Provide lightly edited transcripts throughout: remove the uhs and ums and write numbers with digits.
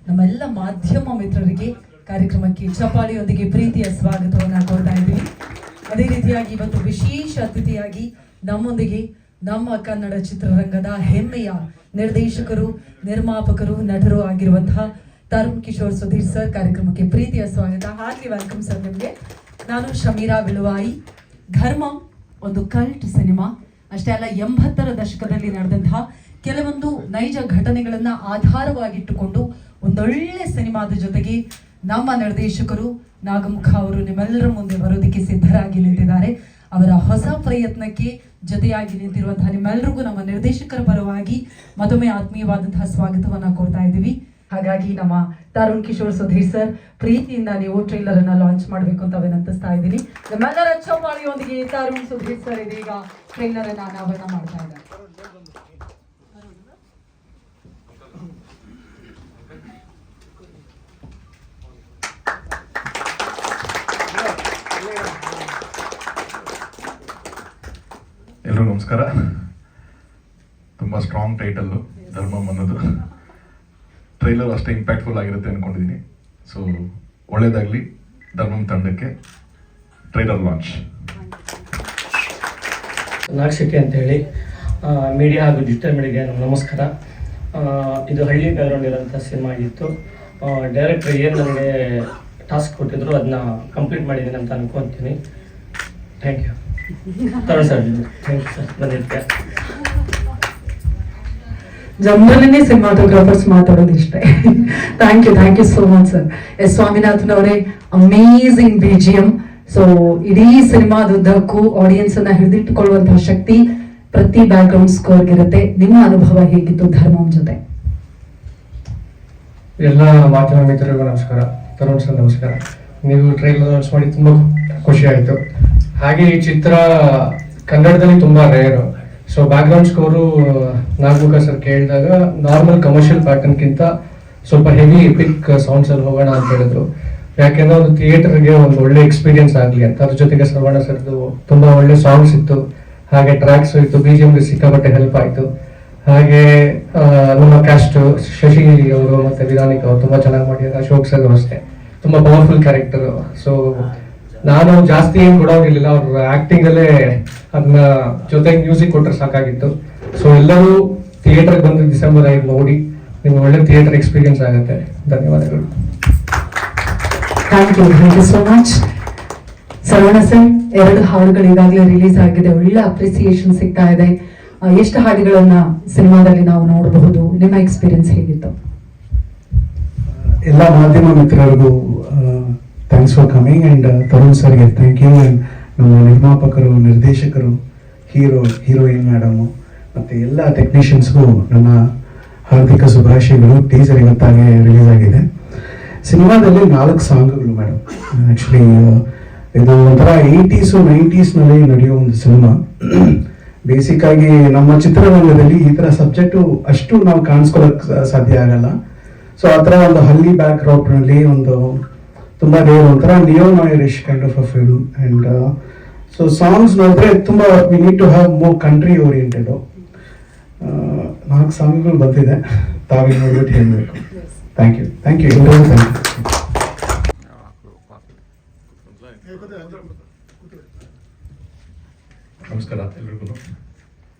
ನಮ್ಮೆಲ್ಲ ಮಾಧ್ಯಮ ಮಿತ್ರರಿಗೆ ಕಾರ್ಯಕ್ರಮಕ್ಕೆ ಚಪ್ಪಾಳಿಯೊಂದಿಗೆ ಪ್ರೀತಿಯ ಸ್ವಾಗತವನ್ನು ಕೊಡ್ತಾ ಇದ್ದೀವಿ. ಅದೇ ರೀತಿಯಾಗಿ ಇವತ್ತು ವಿಶೇಷ ಅತಿಥಿಯಾಗಿ ನಮ್ಮೊಂದಿಗೆ ನಮ್ಮ ಕನ್ನಡ ಚಿತ್ರರಂಗದ ಹೆಮ್ಮೆಯ ನಿರ್ದೇಶಕರು, ನಿರ್ಮಾಪಕರು, ನಟರು ಆಗಿರುವಂತಹ ತರುಣ್ ಕಿಶೋರ್ ಸುಧೀರ್ ಸರ್ ಕಾರ್ಯಕ್ರಮಕ್ಕೆ ಪ್ರೀತಿಯ ಸ್ವಾಗತ. ಹಾರ್ಟ್ಲಿ ವೆಲ್ಕಮ್ ಸರ್ ನಿಮಗೆ. ನಾನು ಶಮೀರಾ ವಿಳುವಾಯಿ. ಧರ್ಮ ಒಂದು ಕಲ್ಟ್ ಸಿನಿಮಾ ಅಷ್ಟೇ ಅಲ್ಲ, 80ರ ದಶಕದಲ್ಲಿ ನಡೆದಂತಹ ಕೆಲವೊಂದು ನೈಜ ಘಟನೆಗಳನ್ನ ಆಧಾರವಾಗಿಟ್ಟುಕೊಂಡು ಒಂದೊಳ್ಳೆ ಸಿನಿಮಾದ ಜೊತೆಗೆ ನಮ್ಮ ನಿರ್ದೇಶಕರು ನಾಗಮುಖ ಅವರು ನಿಮ್ಮೆಲ್ಲರ ಮುಂದೆ ಬರೋದಕ್ಕೆ ಸಿದ್ಧರಾಗಿ ನಿಂತಿದ್ದಾರೆ. ಅವರ ಹೊಸ ಪ್ರಯತ್ನಕ್ಕೆ ಜೊತೆಯಾಗಿ ನಿಂತಿರುವಂತಹ ನಿಮ್ಮೆಲ್ಲರಿಗೂ ನಮ್ಮ ನಿರ್ದೇಶಕರ ಪರವಾಗಿ ಮತ್ತೊಮ್ಮೆ ಆತ್ಮೀಯವಾದಂತಹ ಸ್ವಾಗತವನ್ನ ಕೊಡ್ತಾ ಇದ್ದೀವಿ. ಹಾಗಾಗಿ ನಮ್ಮ ತರುಣ್ ಕಿಶೋರ್ ಸುಧೀರ್ ಸರ್ ಪ್ರೀತಿಯಿಂದ ನೀವು ಟ್ರೈಲರ್ ಅನ್ನ ಲಾಂಚ್ ಮಾಡಬೇಕು ಅಂತ ವಿನಂತಿಸ್ತಾ ಇದ್ದೀನಿ. ನಮ್ಮೆಲ್ಲರ ಚಪ್ಪಾಳಿಯೊಂದಿಗೆ ತರುಣ್ ಸುಧೀರ್ ಸರ್ ಇದೀಗ ಟ್ರೈಲರ್ ಅನ್ನ ಅನಾವರಣ ಮಾಡ್ತಾ ಇದ್ದಾರೆ. ಎಲ್ಲರೂ ನಮಸ್ಕಾರ. ತುಂಬ ಸ್ಟ್ರಾಂಗ್ ಟೈಟಲ್ಲು ಧರ್ಮಂ ಅನ್ನೋದು. ಟ್ರೈಲರ್ ಅಷ್ಟೇ ಇಂಪ್ಯಾಕ್ಟ್ಫುಲ್ ಆಗಿರುತ್ತೆ ಅಂದ್ಕೊಂಡಿದ್ದೀನಿ. ಸೊ ಒಳ್ಳೇದಾಗಲಿ ಧರ್ಮಂ ತಂಡಕ್ಕೆ. Trailer launch. ನಾಗಶೆಟ್ಟಿ ಅಂತೇಳಿ, ಮೀಡಿಯಾ ಹಾಗೂ ಡಿಜಿಟಲ್ ಮೀಡಿಯಾಗೆ ನಮಸ್ಕಾರ. ಇದು ಹಳ್ಳಿ ಬ್ಯಾಕ್ಗ್ರೌಂಡ್ ಇರೋಂಥ ಸಿನಿಮಾ ಆಗಿತ್ತು. ಡೈರೆಕ್ಟ್ರ್ ಏನು ನನಗೆ ಟಾಸ್ಕ್ ಕೊಟ್ಟಿದ್ರು ಅದನ್ನ ಕಂಪ್ಲೀಟ್ ಮಾಡಿದ್ದೀನಿ ಅಂತ ಅನ್ಕೊತೀನಿ. Thank you Tarun sir. Thank you sir ಬಂದಿದ್ದಕ್ಕೆ. ಜನರಲ್ಲೇ ಸಿನಿಮಾಟೋಗ್ರಾಫರ್ಸ್ ಮಾತಾಡೋದು ಇಷ್ಟೇ. Thank you so much sir. S Swaminathan ಅವರೇ, ಅಮೇಝಿಂಗ್ BGM. ಸೊ ಇಡೀ ಸಿನಿಮಾದುದ್ದಕ್ಕೂ ಆಡಿಯನ್ಸ್ ಅನ್ನ ಹಿಡಿದಿಟ್ಟುಕೊಳ್ಳುವಂತಹ ಶಕ್ತಿ ಪ್ರತಿ ಬ್ಯಾಕ್ ಗ್ರೌಂಡ್ ಸ್ಕೋರ್ ಇರುತ್ತೆ. ನಿಮ್ಮ ಅನುಭವ ಹೇಗಿತ್ತು ಧರ್ಮಂ ಜೊತೆ? ಎಲ್ಲ ಮಾಧ್ಯಮ ಮಿತ್ರರಿಗೂ ನಮಸ್ಕಾರ. ತರುಣ್ ಸರ್ ನಮಸ್ಕಾರ. ನೀವು ಟ್ರೈಲರ್ ಲಾಂಚ್ ಮಾಡಿ ತುಂಬಾ ಖುಷಿ ಆಯಿತು. ಹಾಗೆ ಈ ಚಿತ್ರ ಕನ್ನಡದಲ್ಲಿ ತುಂಬಾ rare. So background score Nagamukha sir ಕೇಳಿದಾಗ ನಾರ್ಮಲ್ ಕಮರ್ಷಿಯಲ್ ಪ್ಯಾಟರ್ನ್ಗಿಂತ ಸ್ವಲ್ಪ ಹೆವಿ ಎಪಿಕ್ ಸೌಂಡ್ಸ್ ಅಲ್ಲಿ ಹೋಗೋಣ ಅಂತ ಹೇಳಿದ್ರು. ಯಾಕೆಂದ್ರೆ ಒಂದು ಥಿಯೇಟರ್ಗೆ ಒಂದು ಒಳ್ಳೆ ಎಕ್ಸ್ಪೀರಿಯನ್ಸ್ ಆಗಲಿ ಅಂತ. ಅದ್ರ ಜೊತೆಗೆ ಶ್ರವಣ ಸರ್ದು ತುಂಬಾ ಒಳ್ಳೆ ಸಾಂಗ್ಸ್ ಇತ್ತು, ಹಾಗೆ ಟ್ರ್ಯಾಕ್ಸ್ ಇತ್ತು, BGM ಸಿಕ್ಕಾಪಟ್ಟೆ ಹೆಲ್ಪ್ ಆಯಿತು. ಹಾಗೆ ನಮ್ಮ ಕ್ಯಾಸ್ಟ್ ಶಶಿ ಅವರು ಮತ್ತೆ ವಿಧಾನಿಕ್ ಅವರು ತುಂಬಾ ಚೆನ್ನಾಗಿ ಮಾಡಿದ್ದಾರೆ. ಅಶೋಕ್ ಸರ್ ಅಷ್ಟೇ ತುಂಬಾ ಪವರ್ಫುಲ್ ಕ್ಯಾರೆಕ್ಟರ್. ಸೊ ನಾನು ಜಾಸ್ತಿ ಏನು ಕೊಡೋಗಿರ್ಲಿಲ್ಲ, ಅವ್ರ ಆಕ್ಟಿಂಗ್ ಅಲ್ಲೇ ಅದನ್ನ ಜೊತೆಗೆ ಮ್ಯೂಸಿಕ್ ಕೊಟ್ಟರೆ ಸಾಕಾಗಿತ್ತು. ಸೊ ಎಲ್ಲರೂ ಥಿಯೇಟರ್ಗೆ ಬಂದು December 5 ನೋಡಿ, ನಿಮ್ಗೆ ಒಳ್ಳೆ ಥಿಯೇಟರ್ ಎಕ್ಸ್ಪೀರಿಯನ್ಸ್ ಆಗುತ್ತೆ. ಧನ್ಯವಾದಗಳು. Thank you so much. Shravana sir, 2 ಹಾಡುಗಳು ಈಗಾಗಲೇ ರಿಲೀಸ್ ಆಗಿದೆ, ಒಳ್ಳೆ ಅಪ್ರಿಸಿಯೇಷನ್ ಸಿಗ್ತಾ ಇದೆ. ಎಷ್ಟು ಹಾಡುಗಳನ್ನ ಸಿನಿಮಾದಲ್ಲಿ ನಾವು ನೋಡಬಹುದು? ನಿಮ್ಮ ಎಕ್ಸ್ಪೀರಿಯನ್ಸ್ ಹೇಗಿತ್ತು? ಎಲ್ಲ ಮಾಧ್ಯಮ ಮಿತ್ರರಿಗೂ thanks for coming. And Tarun ಸರ್ಗೆ ಥ್ಯಾಂಕ್ ಯು. ಅಂಡ್ ನಮ್ಮ ನಿರ್ಮಾಪಕರು, ನಿರ್ದೇಶಕರು, ಹೀರೋಯಿನ್ ಮೇಡಮು ಮತ್ತು ಎಲ್ಲ ಟೆಕ್ನಿಷಿಯನ್ಸ್ಗೂ ನನ್ನ ಹಾರ್ದಿಕ ಶುಭಾಶಯಗಳು. ಟೀಸರ್ ಇವತ್ತಾಗೆ ರಿಲೀಸ್ ಆಗಿದೆ. ಸಿನಿಮಾದಲ್ಲಿ 4 ಸಾಂಗ್ಗಳು ಮೇಡಮ್. ಆ್ಯಕ್ಚುಲಿ ಇದು ಒಂಥರ 80s 90s ನಡೆಯೋ ಒಂದು ಸಿನಿಮಾ. ಬೇಸಿಕ್ ಆಗಿ ನಮ್ಮ ಚಿತ್ರರಂಗದಲ್ಲಿ ಈ ಥರ ಸಬ್ಜೆಕ್ಟು ಅಷ್ಟು ನಾವು ಕಾಣಿಸ್ಕೊಳ್ಳೋಕೆ ಸಾಧ್ಯ ಆಗಲ್ಲ. ಸೊ ಆ ಥರ ಒಂದು ಹಳ್ಳಿ ಬ್ಯಾಕ್ ಡ್ರಾಪ್ನಲ್ಲಿ ಒಂದು ತುಂಬ ರೇರ್, ಒಂಥರ neo noirish kind of a film. And so songs ನೋಡಿದ್ರೆ ತುಂಬ we need to have more country oriented. 4 ಸಾಂಗ್ಗಳು ಬಂದಿದೆ, ತಾವೇ ನೋಡ್ಬಿಟ್ಟು ಹೇಳಬೇಕು. ಥ್ಯಾಂಕ್ ಯು ಎಲ್ಲರಿಗೂ ಥ್ಯಾಂಕ್ ಯು. ನಮಸ್ಕಾರ ಎಲ್ರಿಗೂ.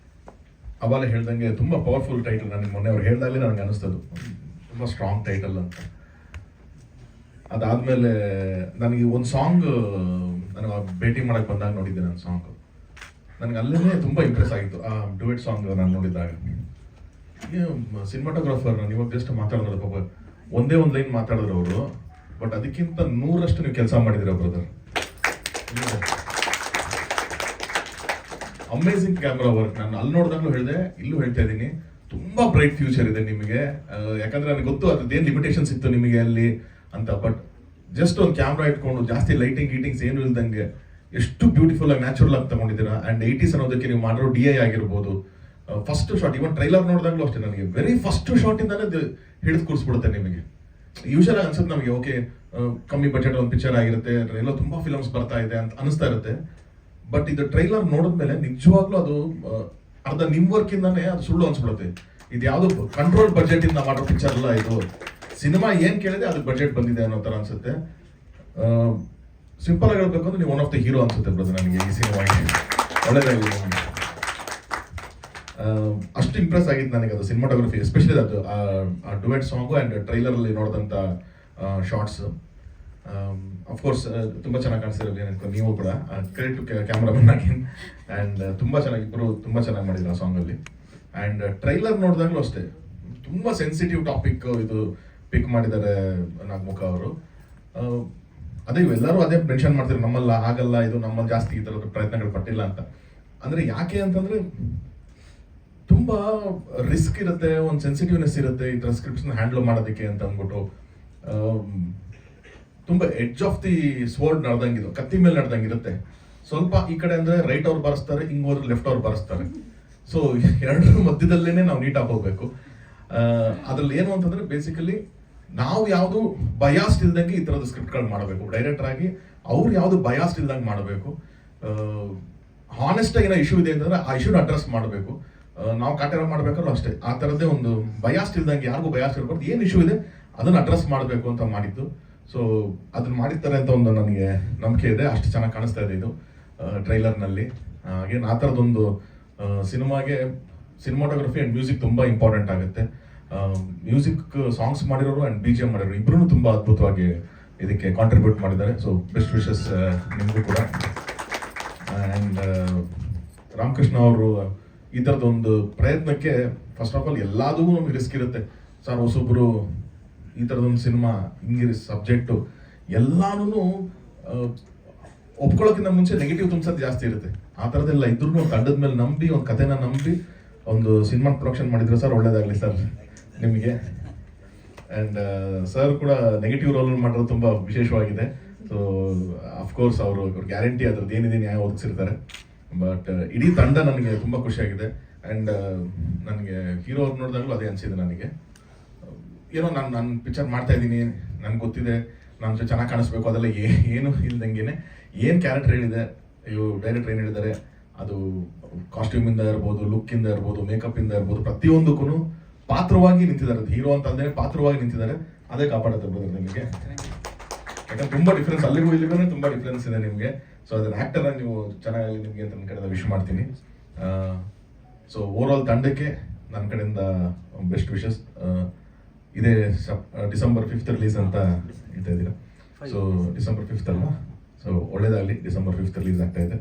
ಅವಾಗಲೇ ಹೇಳ್ದಂಗೆ ತುಂಬ ಪವರ್ಫುಲ್ ಟೈಟಲ್. ನನಗೆ ಮೊನ್ನೆ ಅವ್ರು ಹೇಳ್ದಾಗಲೇ ನನಗೆ ಅನಿಸ್ತದು ತುಂಬ ಸ್ಟ್ರಾಂಗ್ ಟೈಟಲ್ ಅಂತ. ಅದಾದಮೇಲೆ ನನಗೆ ಒಂದು ಸಾಂಗ್ ನನಗೆ ಭೇಟಿ ಮಾಡೋಕ್ಕೆ ಬಂದಾಗ ನೋಡಿದ್ದೆ. ನನ್ನ ಸಾಂಗ್ ನನಗೆ ಅಲ್ಲೇ ತುಂಬ ಇಂಪ್ರೆಸ್ ಆಗಿತ್ತು. ಆ ಡುಯೆಟ್ ಸಾಂಗ್ ನಾನು ನೋಡಿದಾಗ ಸಿನಿಮಾಟೋಗ್ರಾಫರ್ ನಾನು ಇವಾಗ ಜಸ್ಟ್ ಮಾತಾಡಿದ್ರು, ಪಾಪ ಒಂದೇ ಒಂದು ಲೈನ್ ಮಾತಾಡಿದ್ರು ಅವರು, ಬಟ್ ಅದಕ್ಕಿಂತ 100ರಷ್ಟು ನೀವು ಕೆಲಸ ಮಾಡಿದಿರ ಬ್ರದರ್. Amazing camera work. ನಾನು ಅಲ್ಲಿ ನೋಡಿದಾಗಲೂ ಹೇಳಿದೆ, ಇಲ್ಲೂ ಹೇಳ್ತಾ ಇದ್ದೀನಿ, ತುಂಬ ಬ್ರೈಟ್ ಫ್ಯೂಚರ್ ಇದೆ ನಿಮಗೆ. ಯಾಕಂದ್ರೆ ನನಗೆ ಗೊತ್ತು ಅದೇನು ಲಿಮಿಟೇಷನ್ಸ್ ಇತ್ತು ನಿಮಗೆ ಅಲ್ಲಿ ಅಂತ. ಬಟ್ ಜಸ್ಟ್ ಒಂದು ಕ್ಯಾಮ್ರಾ ಇಟ್ಕೊಂಡು ಜಾಸ್ತಿ ಲೈಟಿಂಗ್ಸ್ ಏನು ಇಲ್ದಂಗೆ ಎಷ್ಟು ಬ್ಯೂಟಿಫುಲ್ ಆಗಿ ನ್ಯಾಚುರಲ್ ಆಗಿ ತಗೊಂಡಿದ್ದೀರಾ. ಆ್ಯಂಡ್ 80s ಅನ್ನೋದಕ್ಕೆ ನೀವು ಮಾಡಿರೋ DI ಆಗಿರ್ಬೋದು, ಫಸ್ಟ್ ಶಾಟ್, ಇವನ್ ಟ್ರೈಲರ್ ನೋಡಿದಾಗಲೂ ಅಷ್ಟೇ ನನಗೆ ವೆರಿ ಫಸ್ಟ್ ಶಾಟಿಂದಾನೇ ಹಿಡಿದು ಕೂರಿಸ್ಬಿಡುತ್ತೆ ನಿಮಗೆ. ಯೂಶಲ್ ಆಗಿ ಅನ್ಸುತ್ತೆ ನಮಗೆ, ಓಕೆ ಕಮ್ಮಿ ಬಜೆಟ್ ಒಂದು ಪಿಕ್ಚರ್ ಆಗಿರುತ್ತೆ, ಎಲ್ಲೋ ತುಂಬ ಫಿಲಮ್ಸ್ ಬರ್ತಾ ಇದೆ ಅಂತ ಅನಿಸ್ತಾ ಇರುತ್ತೆ. ಬಟ್ ಇದು ಟ್ರೈಲರ್ ನೋಡಿದ್ಮೇಲೆ ನಿಜವಾಗ್ಲೂ ಅದು ಅರ್ಧ ನಿಮ್ಮ ವರ್ಕಿಂದಾನೇ ಅದು ಸುಳ್ಳು ಅನ್ಸ್ಬಿಡುತ್ತೆ. ಇದು ಯಾವುದು ಕಂಟ್ರೋಲ್ ಬಜೆಟ್ ಇಂದ ಮಾಡೋ ಪಿಕ್ಚರ್ ಅಲ್ಲ ಇದು. ಸಿನಿಮಾ ಏನ್ ಕೇಳಿದೆ ಅದಕ್ಕೆ ಬಜೆಟ್ ಬಂದಿದೆ ಅನ್ನೋ ತರ ಅನ್ಸುತ್ತೆ. ಸಿಂಪಲ್ ಆಗಿ ಹೇಳ್ಬೇಕು ಅಂದ್ರೆ ನೀವು ಒನ್ ಆಫ್ ದ ಹೀರೋ ಅನ್ಸುತ್ತೆ ಬ್ರದರ್ ನನಗೆ ಈ ಸಿನಿಮಾ. ಒಳ್ಳೆದಾಗಿದೆ. ಅಷ್ಟು ಇಂಪ್ರೆಸ್ ಆಗಿದ್ದು ನನಗೆ ಅದು ಸಿನಿಮಾಟೋಗ್ರಫಿ, ಎಸ್ಪೆಷಲಿ ಅದು ಆ ಡುವೆಟ್ ಸಾಂಗು ಆ್ಯಂಡ್ ಟ್ರೈಲರ್ ಅಲ್ಲಿ ನೋಡಿದಂಥ ಶಾರ್ಟ್ಸ್. ಅಫ್ಕೋರ್ಸ್ ತುಂಬ ಚೆನ್ನಾಗಿ ಕಾಣಿಸ್ತಿರೋ ನೀವು ಕೂಡ ಕ್ರೆಡಿಟ್ ಕ್ಯಾಮ್ರಾಮನ್ ಆಗಿ. ಆ್ಯಂಡ್ ತುಂಬ ಚೆನ್ನಾಗಿ ಇಬ್ಬರು ತುಂಬ ಚೆನ್ನಾಗಿ ಮಾಡಿದ್ರು ಆ ಸಾಂಗಲ್ಲಿ. ಆ್ಯಂಡ್ ಟ್ರೈಲರ್ ನೋಡಿದಾಗಲೂ ಅಷ್ಟೇ ತುಂಬ ಸೆನ್ಸಿಟಿವ್ ಟಾಪಿಕ್ ಇದು ಪಿಕ್ ಮಾಡಿದ್ದಾರೆ ನಾಗಮುಖ ಅವರು. ಅದೇ ಇವೆಲ್ಲರೂ ಅದೇ ಮೆನ್ಷನ್ ಮಾಡ್ತಾರೆ, ನಮ್ಮಲ್ಲ ಆಗಲ್ಲ, ಇದು ನಮ್ಮಲ್ಲಿ ಜಾಸ್ತಿ ಈ ಥರದ ಪ್ರಯತ್ನಗಳು ಪಟ್ಟಿಲ್ಲ ಅಂತ. ಅಂದರೆ ಯಾಕೆ ಅಂತಂದರೆ ತುಂಬ ರಿಸ್ಕ್ ಇರುತ್ತೆ, ಒಂದು ಸೆನ್ಸಿಟಿವ್ನೆಸ್ ಇರುತ್ತೆ ಈ ಥರ ಸ್ಕ್ರಿಪ್ಟ್ಸ್ನ ಹ್ಯಾಂಡಲ್ ಮಾಡೋದಕ್ಕೆ ಅಂತ ಅಂದ್ಬಿಟ್ಟು. ತುಂಬ ಎಡ್ಜ್ ಆಫ್ ದಿ ಸ್ವರ್ಡ್ ನಡೆದಂಗಿದು, ಕತ್ತಿ ಮೇಲೆ ನಡೆದಂಗಿರುತ್ತೆ. ಸ್ವಲ್ಪ ಈ ಕಡೆ ಅಂದರೆ ರೈಟ್ ಅವ್ರು ಬರೆಸ್ತಾರೆ, ಹಿಂಗೆ ಹೋದ್ರೆ ಲೆಫ್ಟ್ ಅವ್ರು ಬರೆಸ್ತಾರೆ. ಸೊ ಎರಡರ ಮಧ್ಯದಲ್ಲೇ ನಾವು ನೀಟಾಗಿ ಹೋಗ್ಬೇಕು. ಅದ್ರಲ್ಲಿ ಏನು ಅಂತಂದ್ರೆ ಬೇಸಿಕಲಿ ನಾವು ಯಾವುದು ಬಯಾಸ್ಡ್ ಇಲ್ದಂಗೆ ಈ ಥರದ ಸ್ಕ್ರಿಪ್ಟ್ಗಳು ಮಾಡಬೇಕು. ಡೈರೆಕ್ಟರ್ ಆಗಿ ಅವ್ರು ಯಾವುದು ಬಯಾಸ್ಡ್ ಇಲ್ದಂಗೆ ಮಾಡಬೇಕು. ಹಾನೆಸ್ಟ್ ಆಗಿ ಏನೋ ಇಶ್ಯೂ ಇದೆ ಅಂತಂದ್ರೆ ಆ ಇಶ್ಯೂನ ಅಡ್ರೆಸ್ ಮಾಡಬೇಕು. ನಾವು ಕಾಟೇರ ಮಾಡ್ಬೇಕಾದ್ರೂ ಅಷ್ಟೇ ಆ ಥರದ್ದೇ ಒಂದು ಬಯಾಸ್ಡ್ ಇಲ್ದಂಗೆ, ಯಾರಿಗೂ ಬಯಾಸ್ಡ್ ಇರಬಾರ್ದು, ಏನು ಇಶ್ಯೂ ಇದೆ ಅದನ್ನ ಅಡ್ರೆಸ್ ಮಾಡಬೇಕು ಅಂತ ಮಾಡಿದ್ದು. ಸೊ ಅದನ್ನ ಮಾಡಿರ್ತಾರೆ ಅಂತ ಒಂದು ನನಗೆ ನಂಬಿಕೆ ಇದೆ. ಅಷ್ಟು ಚೆನ್ನಾಗಿ ಕಾಣಿಸ್ತಾ ಇದೆ ಇದು ಟ್ರೈಲರ್ನಲ್ಲಿ. ಹಾಗೇನು ಆ ಥರದೊಂದು ಸಿನಿಮಾಗೆ ಸಿನಿಮಾಟೋಗ್ರಫಿ ಆ್ಯಂಡ್ ಮ್ಯೂಸಿಕ್ ತುಂಬ ಇಂಪಾರ್ಟೆಂಟ್ ಆಗುತ್ತೆ. ಮ್ಯೂಸಿಕ್ ಸಾಂಗ್ಸ್ ಮಾಡಿರೋರು ಆ್ಯಂಡ್ BGM ಮಾಡಿರೋರು ಇಬ್ಬರೂ ತುಂಬ ಅದ್ಭುತವಾಗಿ ಇದಕ್ಕೆ ಕಾಂಟ್ರಿಬ್ಯೂಟ್ ಮಾಡಿದ್ದಾರೆ. ಸೊ ಬೆಸ್ಟ್ ವಿಶಸ್ ನಿಮಗೂ ಕೂಡ. ಆ್ಯಂಡ್ ರಾಮಕೃಷ್ಣ ಅವರು ಈ ಥರದೊಂದು ಪ್ರಯತ್ನಕ್ಕೆ ಫಸ್ಟ್ ಆಫ್ ಆಲ್ ಎಲ್ಲದೂ ನಮಗೆ ರಿಸ್ಕ್ ಇರುತ್ತೆ ಸರ್. ಹೊಸೊಬ್ಬರು ಈ ಥರದೊಂದು ಸಿನಿಮಾ ಹಿಂಗೆ ಸಬ್ಜೆಕ್ಟು ಎಲ್ಲಾನು ಒಪ್ಕೊಳ್ಳೋಕ್ಕಿಂತ ಮುಂಚೆ ನೆಗೆಟಿವ್ ತುಂಬಿಸೋದು ಜಾಸ್ತಿ ಇರುತ್ತೆ. ಆ ಥರದ್ದೆಲ್ಲ ಇದ್ರೂ ತಂಡದ ಮೇಲೆ ನಂಬಿ, ಒಂದು ಕಥೆನ ನಂಬಿ ಒಂದು ಸಿನಿಮಾ ಪ್ರೊಡಕ್ಷನ್ ಮಾಡಿದ್ರು ಸರ್. ಒಳ್ಳೇದಾಗಲಿ ಸರ್ ನಿಮಗೆ. ಆ್ಯಂಡ್ ಸರ್ ಕೂಡ ನೆಗೆಟಿವ್ ರೋಲ್ ಮಾಡಿರೋದು ತುಂಬ ವಿಶೇಷವಾಗಿದೆ. ಸೊ ಅಫ್ಕೋರ್ಸ್ ಅವರು ಗ್ಯಾರಂಟಿ ಅದ್ರದ್ದು ಏನಿದೆ ನ್ಯಾಯ ಒದಗಿಸಿರ್ತಾರೆ. ಬಟ್ ಇಡೀ ತಂಡ ನನಗೆ ತುಂಬ ಖುಷಿಯಾಗಿದೆ. ಆ್ಯಂಡ್ ನನಗೆ ಹೀರೋ ಅವ್ರು ನೋಡಿದಾಗಲೂ ಅದೇ ಅನಿಸಿದೆ ನನಗೆ. ಏನೋ ನಾನು ಪಿಕ್ಚರ್ ಮಾಡ್ತಾ ಇದ್ದೀನಿ, ನನಗೆ ಗೊತ್ತಿದೆ ನಾನು ಚೆನ್ನಾಗಿ ಕಾಣಿಸ್ಬೇಕು, ಅದೆಲ್ಲ ಏನು ಇಲ್ದಂಗೆ ಏನು ಕ್ಯಾರೆಕ್ಟರ್ ಹೇಳಿದೆ, ಇವು ಡೈರೆಕ್ಟರ್ ಏನು ಹೇಳಿದ್ದಾರೆ, ಅದು ಕಾಸ್ಟ್ಯೂಮಿಂದ ಇರ್ಬೋದು, ಲುಕ್ಕಿಂದ ಇರ್ಬೋದು, ಮೇಕಪ್ಪಿಂದ ಇರ್ಬೋದು, ಪ್ರತಿಯೊಂದಕ್ಕೂ ಪಾತ್ರವಾಗಿ ನಿಂತಿದ್ದಾರೆ. ಹೀರೋ ಅಂತ ಅಂದೇ ಪಾತ್ರವಾಗಿ ನಿಂತಿದ್ದಾರೆ. ಅದೇ ಕಾಪಾಡುತ್ತೆ ಬ್ರದರ್ ನಿಮಗೆ. ಯಾಕಂದ್ರೆ ತುಂಬ ಡಿಫ್ರೆನ್ಸ್ ಅಲ್ಲಿಗೂ ಇಲ್ಲಿಗೂ ತುಂಬ ಡಿಫ್ರೆನ್ಸ್ ಇದೆ ನಿಮಗೆ. ಸೊ ಅದನ್ನ ಆ್ಯಕ್ಟರ್ ನೀವು ಚೆನ್ನಾಗಿ ನಿಮಗೆ ಅಂತ ನನ್ನ ಕಡೆಯಿಂದ ವಿಶ್ ಮಾಡ್ತೀನಿ. ಸೊ ಓವರ್ ಆಲ್ ತಂಡಕ್ಕೆ ನನ್ನ ಕಡೆಯಿಂದ ಬೆಸ್ಟ್ ವಿಶಸ್. ಇದೇ ಡಿಸೆಂಬರ್ 5th ರಿಲೀಸ್ ಅಂತ ಹೇಳ್ತಾ ಇದ್ದೀರಾ. ಸೊ ಡಿಸೆಂಬರ್ 5th ಅಲ್ವಾ? ಸೊ ಒಳ್ಳೇದಾಗಲಿ. ಡಿಸೆಂಬರ್ 5th ರಿಲೀಸ್ ಆಗ್ತಾ ಇದೆ.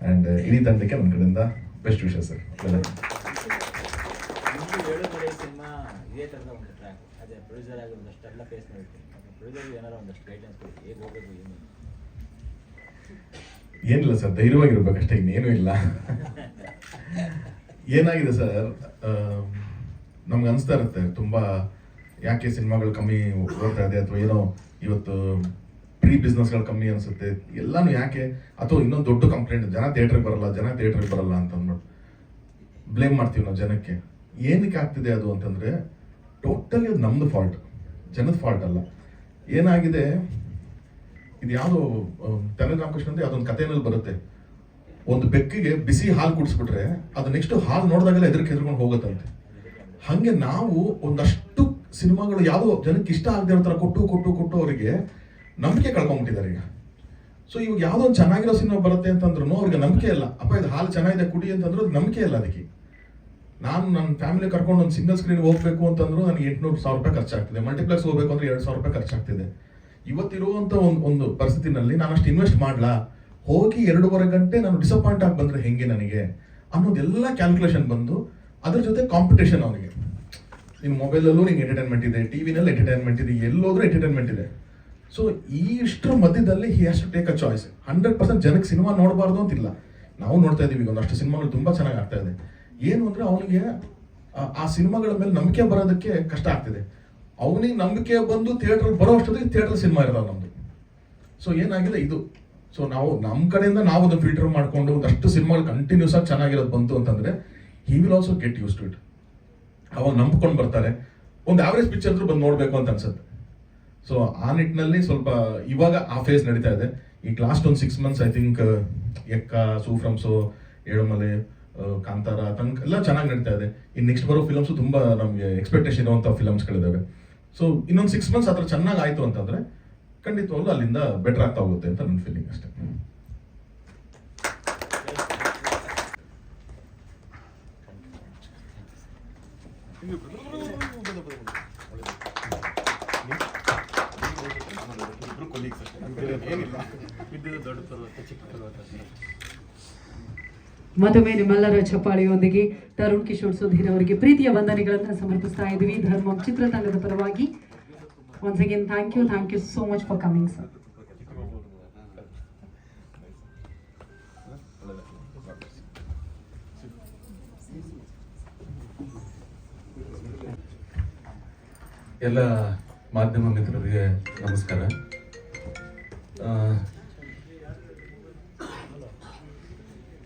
ಆ್ಯಂಡ್ ಇಡೀ ತಂಡಕ್ಕೆ ನನ್ನ ಕಡೆಯಿಂದ ಬೆಸ್ಟ್ ವಿಶಸ್ ಸರ್. ಸಿನಿಮಾ ಇದೇ ಥರದ ಒಂದು ಟ್ರ್ಯಾಕ್, ಅದೇ ಪ್ರೊಡ್ಯೂಸರ್ ಆಗಿ ಒಂದಷ್ಟು ಎಲ್ಲ ಫೇಸ್ ಮಾಡಿರ್ತೀನಿ. ಪ್ರೊಡ್ಯೂಸರ್ ಏನಾರು ಒಂದಷ್ಟು ಗೈಡ್ಲೈನ್ಸ್ ಕೊಡಿ, ಹೇಗೆ ಹೋಗಬೇಕು ಏನು? ಏನಿಲ್ಲ ಸರ್, ಧೈರ್ಯವಾಗಿರ್ಬೇಕಷ್ಟೇ, ಇನ್ನೇನೂ ಇಲ್ಲ. ಏನಾಗಿದೆ ಸರ್, ನಮ್ಗೆ ಅನಿಸ್ತಾ ಇರುತ್ತೆ ತುಂಬ ಯಾಕೆ ಸಿನಿಮಾಗಳು ಕಮ್ಮಿ ಓಡ್ತಾ ಇದೆ, ಅಥವಾ ಏನೋ ಇವತ್ತು ಪ್ರೀ ಬಿಸ್ನೆಸ್ಗಳು ಕಮ್ಮಿ ಅನಿಸುತ್ತೆ, ಎಲ್ಲಾನು ಯಾಕೆ, ಅಥವಾ ಇನ್ನೊಂದು ದೊಡ್ಡ ಕಂಪ್ಲೇಂಟ್ ಜನ ಥಿಯೇಟ್ರಿಗೆ ಬರಲ್ಲ ಅಂತ ಅಂದ್ಬಿಟ್ಟು ಬ್ಲೇಮ್ ಮಾಡ್ತೀವಿ ನಾವು ಜನಕ್ಕೆ. ಏನಕ್ಕೆ ಆಗ್ತಿದೆ ಅದು ಅಂತಂದರೆ ಟೋಟಲಿ ಅದು ನಮ್ಮದು ಫಾಲ್ಟ್, ಜನದ ಫಾಲ್ಟ್ ಅಲ್ಲ. ಏನಾಗಿದೆ, ಇದು ಯಾವುದೋ ತೆಲುಗು ರಾಮಕೃಷ್ಣ ಅಂತ ಅದೊಂದು ಕಥೆನಲ್ಲಿ ಬರುತ್ತೆ. ಒಂದು ಬೆಕ್ಕಿಗೆ ಬಿಸಿ ಹಾಲು ಕುಡಿಸ್ಬಿಟ್ರೆ ಅದು ನೆಕ್ಸ್ಟ್ ಹಾಲು ನೋಡಿದಾಗೆಲ್ಲ ಹೆದರ್ಕೊಂಡು ಹೋಗುತ್ತಂತೆ. ಹಾಗೆ ನಾವು ಒಂದಷ್ಟು ಸಿನಿಮಾಗಳು ಯಾವುದೋ ಜನಕ್ಕೆ ಇಷ್ಟ ಆಗದೆ ಇರೋ ಥರ ಕೊಟ್ಟು ಅವರಿಗೆ ನಂಬಿಕೆ ಕಳ್ಕೊಂಡ್ಬಿಟ್ಟಿದ್ದಾರೆ ಈಗ. ಸೊ ಇವಾಗ ಯಾವುದೋ ಒಂದು ಚೆನ್ನಾಗಿರೋ ಸಿನಿಮಾ ಬರುತ್ತೆ ಅಂತಂದ್ರೂ ಅವ್ರಿಗೆ ನಂಬಿಕೆ ಇಲ್ಲ. ಅಪ್ಪ ಇದು ಹಾಲು ಚೆನ್ನಾಗಿದೆ ಕುಡಿ ಅಂತಂದ್ರೂ ಅದು ನಂಬಿಕೆ ಇಲ್ಲ ಅದಕ್ಕೆ. ನಾನು ನನ್ನ ಫ್ಯಾಮಿಲಿ ಕರ್ಕೊಂಡು ಒಂದು ಸಿಂಗಲ್ ಸ್ಕ್ರೀನ್ ಹೋಗ್ಬೇಕು ಅಂತಂದ್ರೂ ನನಗೆ 800,000 ರೂಪಾಯಿ ಖರ್ಚಾಗ್ತಿದೆ. ಮಲ್ಟಿಪ್ಲೆಕ್ಸ್ ಹೋಗ್ಬೇಕು ಅಂದ್ರೆ 2,000 ರೂಪಾಯಿ ಖರ್ಚಾಗ್ತಿದೆ. ಇವತ್ತಿರುವಂಥ ಒಂದು ಪರಿಸ್ಥಿತಿನಲ್ಲಿ ನಾನು ಅಷ್ಟು ಇನ್ವೆಸ್ಟ್ ಮಾಡಲಾ, ಹೋಗಿ 2.5 ಗಂಟೆ ನಾನು ಡಿಸಪಾಯಿಂಟ್ ಆಗಿ ಬಂದರೆ ಹೆಂಗೆ ನನಗೆ ಅನ್ನೋದೆಲ್ಲ ಕ್ಯಾಲ್ಕುಲೇಷನ್ ಬಂದು ಅದ್ರ ಜೊತೆ ಕಾಂಪಿಟೇಷನ್. ಅವನಿಗೆ ನಿನ್ನ ಮೊಬೈಲಲ್ಲೂ ನಿಂಗೆ ಎಂಟರ್ಟೈನ್ಮೆಂಟ್ ಇದೆ, ಟಿವಿನಲ್ಲಿ ಎಂಟರ್ಟೈನ್ಮೆಂಟ್ ಇದೆ, ಎಲ್ಲೋದ್ರೂ ಎಂಟರ್ಟೈನ್ಮೆಂಟ್ ಇದೆ. ಸೊ ಇಷ್ಟರ ಮಧ್ಯದಲ್ಲಿ he has to take a choice. 100% ಜನಕ್ಕೆ ಸಿನಿಮಾ ನೋಡಬಾರ್ದು ಅಂತಿಲ್ಲ. ನಾವು ನೋಡ್ತಾ ಇದ್ದೀವಿ, ಒಂದಷ್ಟು ಸಿನಿಮಾಗಳು ತುಂಬ ಚೆನ್ನಾಗಿ ಆಗ್ತಾ ಇದೆ. ಏನು ಅಂದರೆ ಅವನಿಗೆ ಆ ಸಿನಿಮಾಗಳ ಮೇಲೆ ನಂಬಿಕೆ ಬರೋದಕ್ಕೆ ಕಷ್ಟ ಆಗ್ತಿದೆ. ಅವನಿಗೆ ನಂಬಿಕೆ ಬಂದು ಥಿಯೇಟ್ರಲ್ಲಿ ಬರೋ ಅಷ್ಟೊತ್ತಿಗೆ ಥಿಯೇಟ್ರಲ್ಲಿ ಸಿನಿಮಾ ಇರೋದು ನಮ್ಮದು. ಸೊ ಏನಾಗಿದೆ ಇದು. ಸೊ ನಾವು ನಮ್ಮ ಕಡೆಯಿಂದ ನಾವು ಅದನ್ನು ಫಿಲ್ಟರ್ ಮಾಡಿಕೊಂಡು ಒಂದಷ್ಟು ಸಿನಿಮಾಗಳು ಕಂಟಿನ್ಯೂಸ್ ಆಗಿ ಚೆನ್ನಾಗಿರೋದು ಬಂತು ಅಂತಂದರೆ he will also get use to it. ಅವಾಗ ನಂಬ್ಕೊಂಡು ಬರ್ತಾರೆ. ಒಂದು ಆವ್ರೇಜ್ ಪಿಕ್ಚರ್ ಬಂದು ನೋಡಬೇಕು ಅಂತ ಅನ್ಸುತ್ತೆ. ಸೊ ಆ ನಿಟ್ಟಿನಲ್ಲಿ ಸ್ವಲ್ಪ ಇವಾಗ ಆ ಫೇಸ್ ನಡೀತಾ ಇದೆ. ಈಗ ಲಾಸ್ಟ್ ಒಂದು 6 months ಐ ಥಿಂಕ್ ಎಕ್ಕ, ಸೂಫ್ರಮ್ಸು, ಏಳುಮಲೆ, ಕಾಂತಾರ ತನಕ ಎಲ್ಲ ಚೆನ್ನಾಗಿ ನಡೀತಾ ಇದೆ. ಇನ್ನು ನೆಕ್ಸ್ಟ್ ಬರೋ ಫಿಲಮ್ಸು ತುಂಬ ನಮಗೆ ಎಕ್ಸ್ಪೆಕ್ಟೇಷನ್ ಇರುವಂಥ ಫಿಲಮ್ಸ್ಗಳಿದ್ದಾವೆ. ಸೊ ಇನ್ನೊಂದು 6 months ಹತ್ರ ಚೆನ್ನಾಗಿ ಆಯಿತು ಅಂತಂದರೆ ಖಂಡಿತವಾಗ್ಲೂ ಅಲ್ಲಿಂದ ಬೆಟರ್ ಆಗ್ತಾ ಹೋಗುತ್ತೆ ಅಂತ ನನ್ನ ಫೀಲಿಂಗ್ ಅಷ್ಟೇ. ಮತ್ತೊಮ್ಮೆ ನಿಮ್ಮೆಲ್ಲರ ಚಪ್ಪಾಳೆಯೊಂದಿಗೆ ತರುಣ್ ಕಿಶೋರ್ ಸುಧೀರ್ ಅವರಿಗೆ ಪ್ರೀತಿಯ ವಂದನೆಗಳನ್ನು ಸಮರ್ಪಿಸ್ತಾ ಇದ್ದೀವಿ ಧರ್ಮಂ ಚಿತ್ರತಂಡದ ಪರವಾಗಿ. Once again thank you so much for coming sir. ಎಲ್ಲ ಮಾಧ್ಯಮ ಮಿತ್ರರಿಗೆ ನಮಸ್ಕಾರ.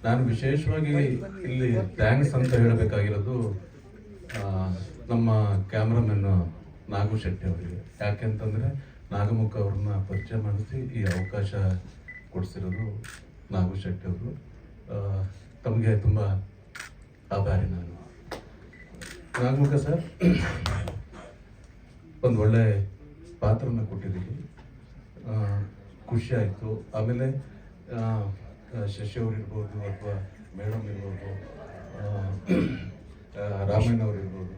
ನಾನು ವಿಶೇಷವಾಗಿ ಇಲ್ಲಿ ಥ್ಯಾಂಕ್ಸ್ ಅಂತ ಹೇಳಬೇಕಾಗಿರೋದು ನಮ್ಮ ಕ್ಯಾಮ್ರಾಮನ್ ನಾಗು ಶೆಟ್ಟಿ ಅವರಿಗೆ. ಯಾಕೆಂತಂದರೆ ನಾಗಮುಖ ಅವ್ರನ್ನ ಪರಿಚಯ ಮಾಡಿಸಿ ಈ ಅವಕಾಶ ಕೊಡಿಸಿರೋದು ನಾಗು ಶೆಟ್ಟಿ ಅವರು. ತಮಗೆ ತುಂಬ ಆಭಾರಿ ನಾನು. ನಾಗಮುಖ ಸರ್ ಒಂದು ಒಳ್ಳೆ ಪಾತ್ರನ ಕೊಟ್ಟಿದ್ದೀವಿ, ಖುಷಿ ಆಯಿತು. ಆಮೇಲೆ ಶಶಿ ಅವ್ರು ಇರ್ಬೋದು ಅಥವಾ ಮೇಡಮ್ ಇರ್ಬೋದು, ರಾಮಣ್ಣ ಅವ್ರು ಇರ್ಬೋದು,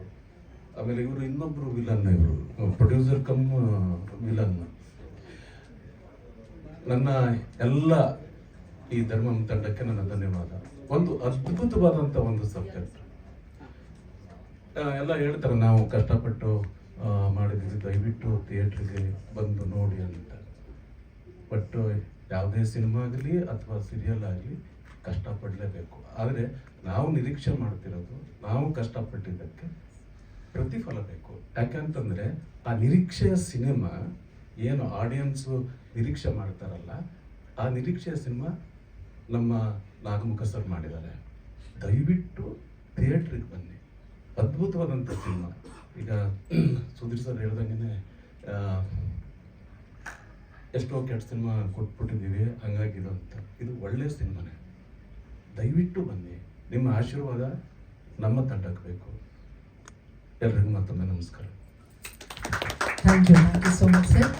ಆಮೇಲೆ ಇವರು ಇನ್ನೊಬ್ಬರು ವಿಲನ್, ಇವರು ಪ್ರೊಡ್ಯೂಸರ್ ಕಮ್ ವಿಲನ್. ನನ್ನ ಎಲ್ಲ ಈ ಧರ್ಮಂ ತಂಡಕ್ಕೆ ನನ್ನ ಧನ್ಯವಾದ. ಒಂದು ಅದ್ಭುತವಾದಂಥ ಒಂದು ಸಬ್ಜೆಕ್ಟ್. ಎಲ್ಲ ಹೇಳ್ತಾರೆ ನಾವು ಕಷ್ಟಪಟ್ಟು ಮಾಡಿದ್ದೀವಿ, ದಯವಿಟ್ಟು ಥಿಯೇಟ್ರಿಗೆ ಬಂದು ನೋಡಿ ಅಂತ. ಬಟ್ ಯಾವುದೇ ಸಿನಿಮಾ ಆಗಲಿ ಅಥವಾ ಸೀರಿಯಲ್ ಆಗಲಿ ಕಷ್ಟಪಡಲೇಬೇಕು. ಆದರೆ ನಾವು ನಿರೀಕ್ಷೆ ಮಾಡ್ತಿರೋದು, ನಾವು ಕಷ್ಟಪಟ್ಟಿದ್ದಕ್ಕೆ ಪ್ರತಿಫಲ ಬೇಕು. ಯಾಕೆಂತಂದರೆ ಆ ನಿರೀಕ್ಷೆಯ ಸಿನಿಮಾ ಏನು ಆಡಿಯನ್ಸು ನಿರೀಕ್ಷೆ ಮಾಡ್ತಾರಲ್ಲ, ಆ ನಿರೀಕ್ಷೆಯ ಸಿನಿಮಾ ನಮ್ಮ ನಾಗಮುಖ ಸರ್ ಮಾಡಿದ್ದಾರೆ. ದಯವಿಟ್ಟು ಥಿಯೇಟ್ರಿಗೆ ಬನ್ನಿ, ಅದ್ಭುತವಾದಂಥ ಸಿನಿಮಾ. ಈಗ ಸುಧೀರ್ ಸರ್ ಹೇಳ್ದಂಗೆ ಎಷ್ಟೋ ಕೆಟ್ಟ ಸಿನಿಮಾ ಕೊಟ್ಬಿಟ್ಟಿದ್ದೀವಿ, ಹಂಗಾಗಿದು ಅಂತ. ಇದು ಒಳ್ಳೆಯ ಸಿನಿಮಾನೇ. ದಯವಿಟ್ಟು ಬನ್ನಿ, ನಿಮ್ಮ ಆಶೀರ್ವಾದ ನಮ್ಮ ತಂಡಕ್ಕೆ ಬೇಕು. ಎಲ್ರಿಗೂ ಮತ್ತೊಮ್ಮೆ ನಮಸ್ಕಾರ. Thank you so much sir.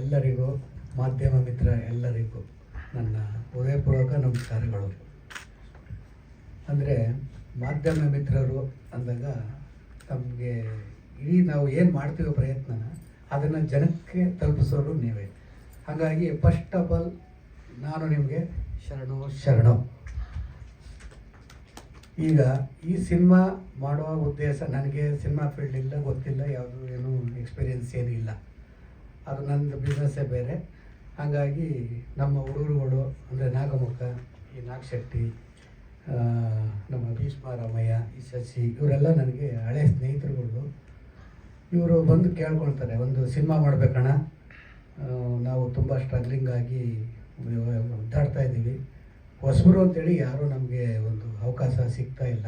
ಎಲ್ಲರಿಗೂ, ಮಾಧ್ಯಮ ಮಿತ್ರ ಎಲ್ಲರಿಗೂ ನನ್ನ ಹೃದಯಪೂರ್ವಕ ನಮಸ್ಕಾರಗಳು. ಅಂದರೆ ಮಾಧ್ಯಮ ಮಿತ್ರರು ಅಂದಾಗ ನಮಗೆ ಇಡೀ ನಾವು ಏನು ಮಾಡ್ತೀವೋ ಪ್ರಯತ್ನ ಅದನ್ನು ಜನಕ್ಕೆ ತಲುಪಿಸೋರು ನೀವೇ. ಹಾಗಾಗಿ ಫಸ್ಟ್ ಆಫ್ ಆಲ್ ನಾನು ನಿಮಗೆ ಶರಣು. ಈಗ ಈ ಸಿನಿಮಾ ಮಾಡುವ ಉದ್ದೇಶ, ನನಗೆ ಸಿನಿಮಾ ಫೀಲ್ಡ್ ಇಲ್ಲ, ಗೊತ್ತಿಲ್ಲ, ಯಾವುದು ಏನು ಎಕ್ಸ್ಪೀರಿಯೆನ್ಸ್ ಏನೂ ಇಲ್ಲ. ಅದು ನಂದು ಬಿಸ್ನೆಸ್ಸೇ ಬೇರೆ. ಹಾಗಾಗಿ ನಮ್ಮ ಹುಡುಗರುಗಳು ಅಂದರೆ ನಾಗಮುಖ, ಈ ನಾಗಶೆಟ್ಟಿ, ನಮ್ಮ ಭೀಷ್ಮ ರಾಮಯ್ಯ, ಈ ಶಶಿ, ಇವರೆಲ್ಲ ನನಗೆ ಹಳೆ ಸ್ನೇಹಿತರುಗಳು. ಇವರು ಬಂದು ಕೇಳ್ಕೊಳ್ತಾರೆ, ಒಂದು ಸಿನಿಮಾ ಮಾಡಬೇಕಣ್ಣ, ನಾವು ತುಂಬ ಸ್ಟ್ರಗ್ಲಿಂಗ್ ಆಗಿ ಒದ್ದಾಡ್ತಾ ಇದ್ದೀವಿ, ಹೊಸಬರು ಅಂತೇಳಿ ಯಾರೂ ನಮಗೆ ಒಂದು ಅವಕಾಶ ಸಿಗ್ತಾ ಇಲ್ಲ,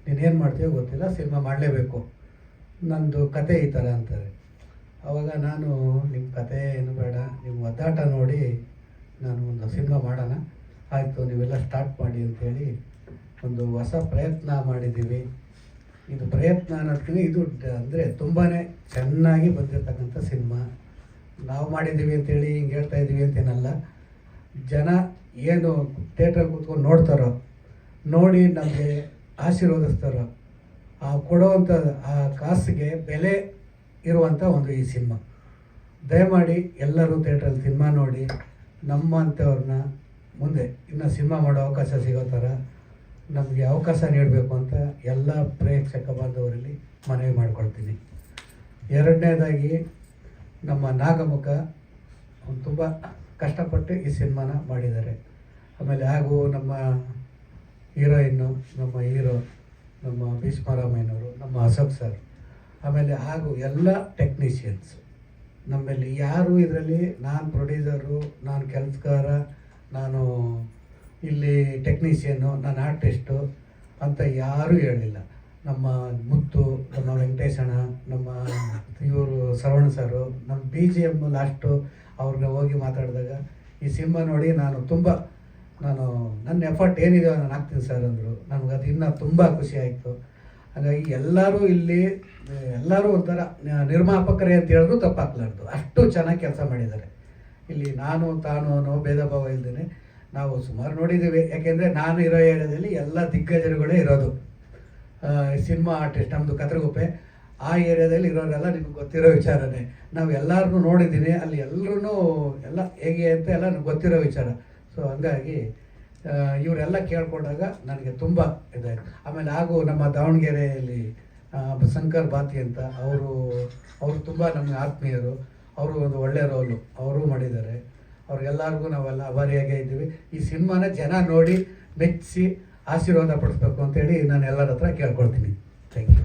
ನೀನೇನು ಮಾಡ್ತೀವೋ ಗೊತ್ತಿಲ್ಲ, ಸಿನಿಮಾ ಮಾಡಲೇಬೇಕು, ನಂದು ಕತೆ ಈ ಥರ ಅಂತಾರೆ. ಆವಾಗ ನಾನು ನಿಮ್ಮ ಕತೆ ಏನು ಬೇಡ, ನಿಮ್ಮ ಒದ್ದಾಟ ನೋಡಿ ನಾನು ಒಂದು ಸಿನಿಮಾ ಮಾಡೋಣ, ಆಯಿತು ನೀವೆಲ್ಲ ಸ್ಟಾರ್ಟ್ ಮಾಡಿ ಅಂಥೇಳಿ ಒಂದು ಹೊಸ ಪ್ರಯತ್ನ ಮಾಡಿದ್ದೀವಿ. ಇದು ಪ್ರಯತ್ನ ಅನ್ನೋದಕ್ಕಿಂತ ಇದು ಅಂದರೆ ತುಂಬಾ ಚೆನ್ನಾಗಿ ಬಂದಿರತಕ್ಕಂಥ ಸಿನಿಮಾ. ನಾವು ಮಾಡಿದ್ದೀವಿ ಅಂಥೇಳಿ ಹಿಂಗೆ ಹೇಳ್ತಾ ಇದ್ದೀವಿ ಅಂತೇನಲ್ಲ, ಜನ ಏನು ಥಿಯೇಟ್ರಲ್ಲಿ ಕೂತ್ಕೊಂಡು ನೋಡ್ತಾರೋ, ನೋಡಿ ನಮಗೆ ಆಶೀರ್ವದಿಸ್ತಾರೋ, ಆ ಕೊಡುವಂಥ ಆ ಕಾಸಿಗೆ ಬೆಲೆ ಇರುವಂಥ ಒಂದು ಈ ಸಿನಿಮಾ. ದಯಮಾಡಿ ಎಲ್ಲರೂ ಥಿಯೇಟ್ರಲ್ಲಿ ಸಿನಿಮಾ ನೋಡಿ ನಮ್ಮಂಥವ್ರನ್ನ ಮುಂದೆ ಇನ್ನು ಸಿನಿಮಾ ಮಾಡೋ ಅವಕಾಶ ಸಿಗೋ ಥರ ನಮಗೆ ಅವಕಾಶ ನೀಡಬೇಕು ಅಂತ ಎಲ್ಲ ಪ್ರೇಕ್ಷಕ ಬಾಂಧವರಲ್ಲಿ ಮನವಿ ಮಾಡ್ಕೊಳ್ತೀನಿ. ಎರಡನೇದಾಗಿ ನಮ್ಮ ನಾಗಮುಖ ತುಂಬ ಕಷ್ಟಪಟ್ಟು ಈ ಸಿನಿಮಾನ ಮಾಡಿದ್ದಾರೆ. ಆಮೇಲೆ ಹಾಗೂ ನಮ್ಮ ಹೀರೋಯಿನ್ನು, ನಮ್ಮ ಹೀರೋ, ನಮ್ಮ ಭೀಷ್ಮರಾಮಯ್ಯನವರು, ನಮ್ಮ ಅಶೋಕ್ ಸರ್, ಆಮೇಲೆ ಹಾಗೂ ಎಲ್ಲ ಟೆಕ್ನಿಷಿಯನ್ಸ್ ನಮ್ಮಲ್ಲಿ ಯಾರು ಇದರಲ್ಲಿ ನಾನು ಪ್ರೊಡ್ಯೂಸರು, ನಾನು ಕೆಲಸಗಾರ, ನಾನು ಇಲ್ಲಿ ಟೆಕ್ನಿಷಿಯನ್ನು, ನಾನು ಆರ್ಟಿಸ್ಟು ಅಂತ ಯಾರೂ ಹೇಳಲಿಲ್ಲ. ನಮ್ಮ ಮುತ್ತು, ನಮ್ಮ ವೆಂಕಟೇಶಣ್ಣ, ನಮ್ಮ ಇವರು ಶ್ರವಣ್ ಸರು, ನಮ್ಮ BGM ಲಾಸ್ಟು ಅವ್ರಿಗೆ ಹೋಗಿ ಮಾತಾಡಿದಾಗ ಈ ಸಿನಿಮಾ ನೋಡಿ ನಾನು ನನ್ನ ಎಫರ್ಟ್ ಏನಿದೆ ನಾನು ಹಾಕ್ತೀನಿ ಸರ್ ಅಂದರು. ನನಗದು ಇನ್ನೂ ತುಂಬ ಖುಷಿ ಆಯಿತು. ಹಾಗಾಗಿ ಎಲ್ಲರೂ ಇಲ್ಲಿ ಎಲ್ಲರೂ ಒಂಥರ ನಿರ್ಮಾಪಕರೇ ಅಂತ ಹೇಳಿದ್ರು ತಪ್ಪಾಗ್ಲಾರ್ದು, ಅಷ್ಟು ಚೆನ್ನಾಗಿ ಕೆಲಸ ಮಾಡಿದ್ದಾರೆ. ಇಲ್ಲಿ ನಾನು ತಾನು ಅನ್ನೋ ಭೇದ ಭಾವ ಇಲ್ಲದೇ ನಾವು ಸುಮಾರು ನೋಡಿದ್ದೀವಿ. ಯಾಕೆಂದರೆ ನಾನು ಇರೋ ಏರಿಯಾದಲ್ಲಿ ಎಲ್ಲ ದಿಗ್ಗಜರುಗಳೇ ಇರೋದು. ಸಿನಿಮಾ ಆರ್ಟಿಸ್ಟ್ ನಮ್ಮದು ಕತ್ರಗುಪ್ಪೆ, ಆ ಏರಿಯಾದಲ್ಲಿ ಇರೋರೆಲ್ಲ ನಿಮ್ಗೆ ಗೊತ್ತಿರೋ ವಿಚಾರನೇ. ನಾವು ಎಲ್ಲರನ್ನೂ ನೋಡಿದ್ದೀನಿ, ಅಲ್ಲಿ ಎಲ್ಲರೂ ಎಲ್ಲ ಹೇಗೆ ಅಂತ ಎಲ್ಲ ಗೊತ್ತಿರೋ ವಿಚಾರ. ಸೊ ಹಂಗಾಗಿ ಇವರೆಲ್ಲ ಕೇಳ್ಕೊಂಡಾಗ ನನಗೆ ತುಂಬ ಇದಾಯಿತು. ಆಮೇಲೆ ಹಾಗೂ ನಮ್ಮ ದಾವಣಗೆರೆಯಲ್ಲಿ ಶಂಕರ್ ಬಾತಿ ಅಂತ ಅವರು ತುಂಬ ನಮಗೆ ಆತ್ಮೀಯರು. ಅವರು ಒಂದು ಒಳ್ಳೆಯ ರೋಲು ಅವರು ಮಾಡಿದ್ದಾರೆ. ಅವ್ರಿಗೆಲ್ಲರಿಗೂ ನಾವೆಲ್ಲ ಅಭಾರಿಯಾಗೇ ಇದ್ದೀವಿ. ಈ ಸಿನಿಮಾನ ಜನ ನೋಡಿ ಮೆಚ್ಚಿಸಿ ಆಶೀರ್ವಾದ ಪಡಿಸ್ಬೇಕು ಅಂತೇಳಿ ನಾನು ಎಲ್ಲರ ಹತ್ರ ಕೇಳ್ಕೊಳ್ತೀನಿ. Thank you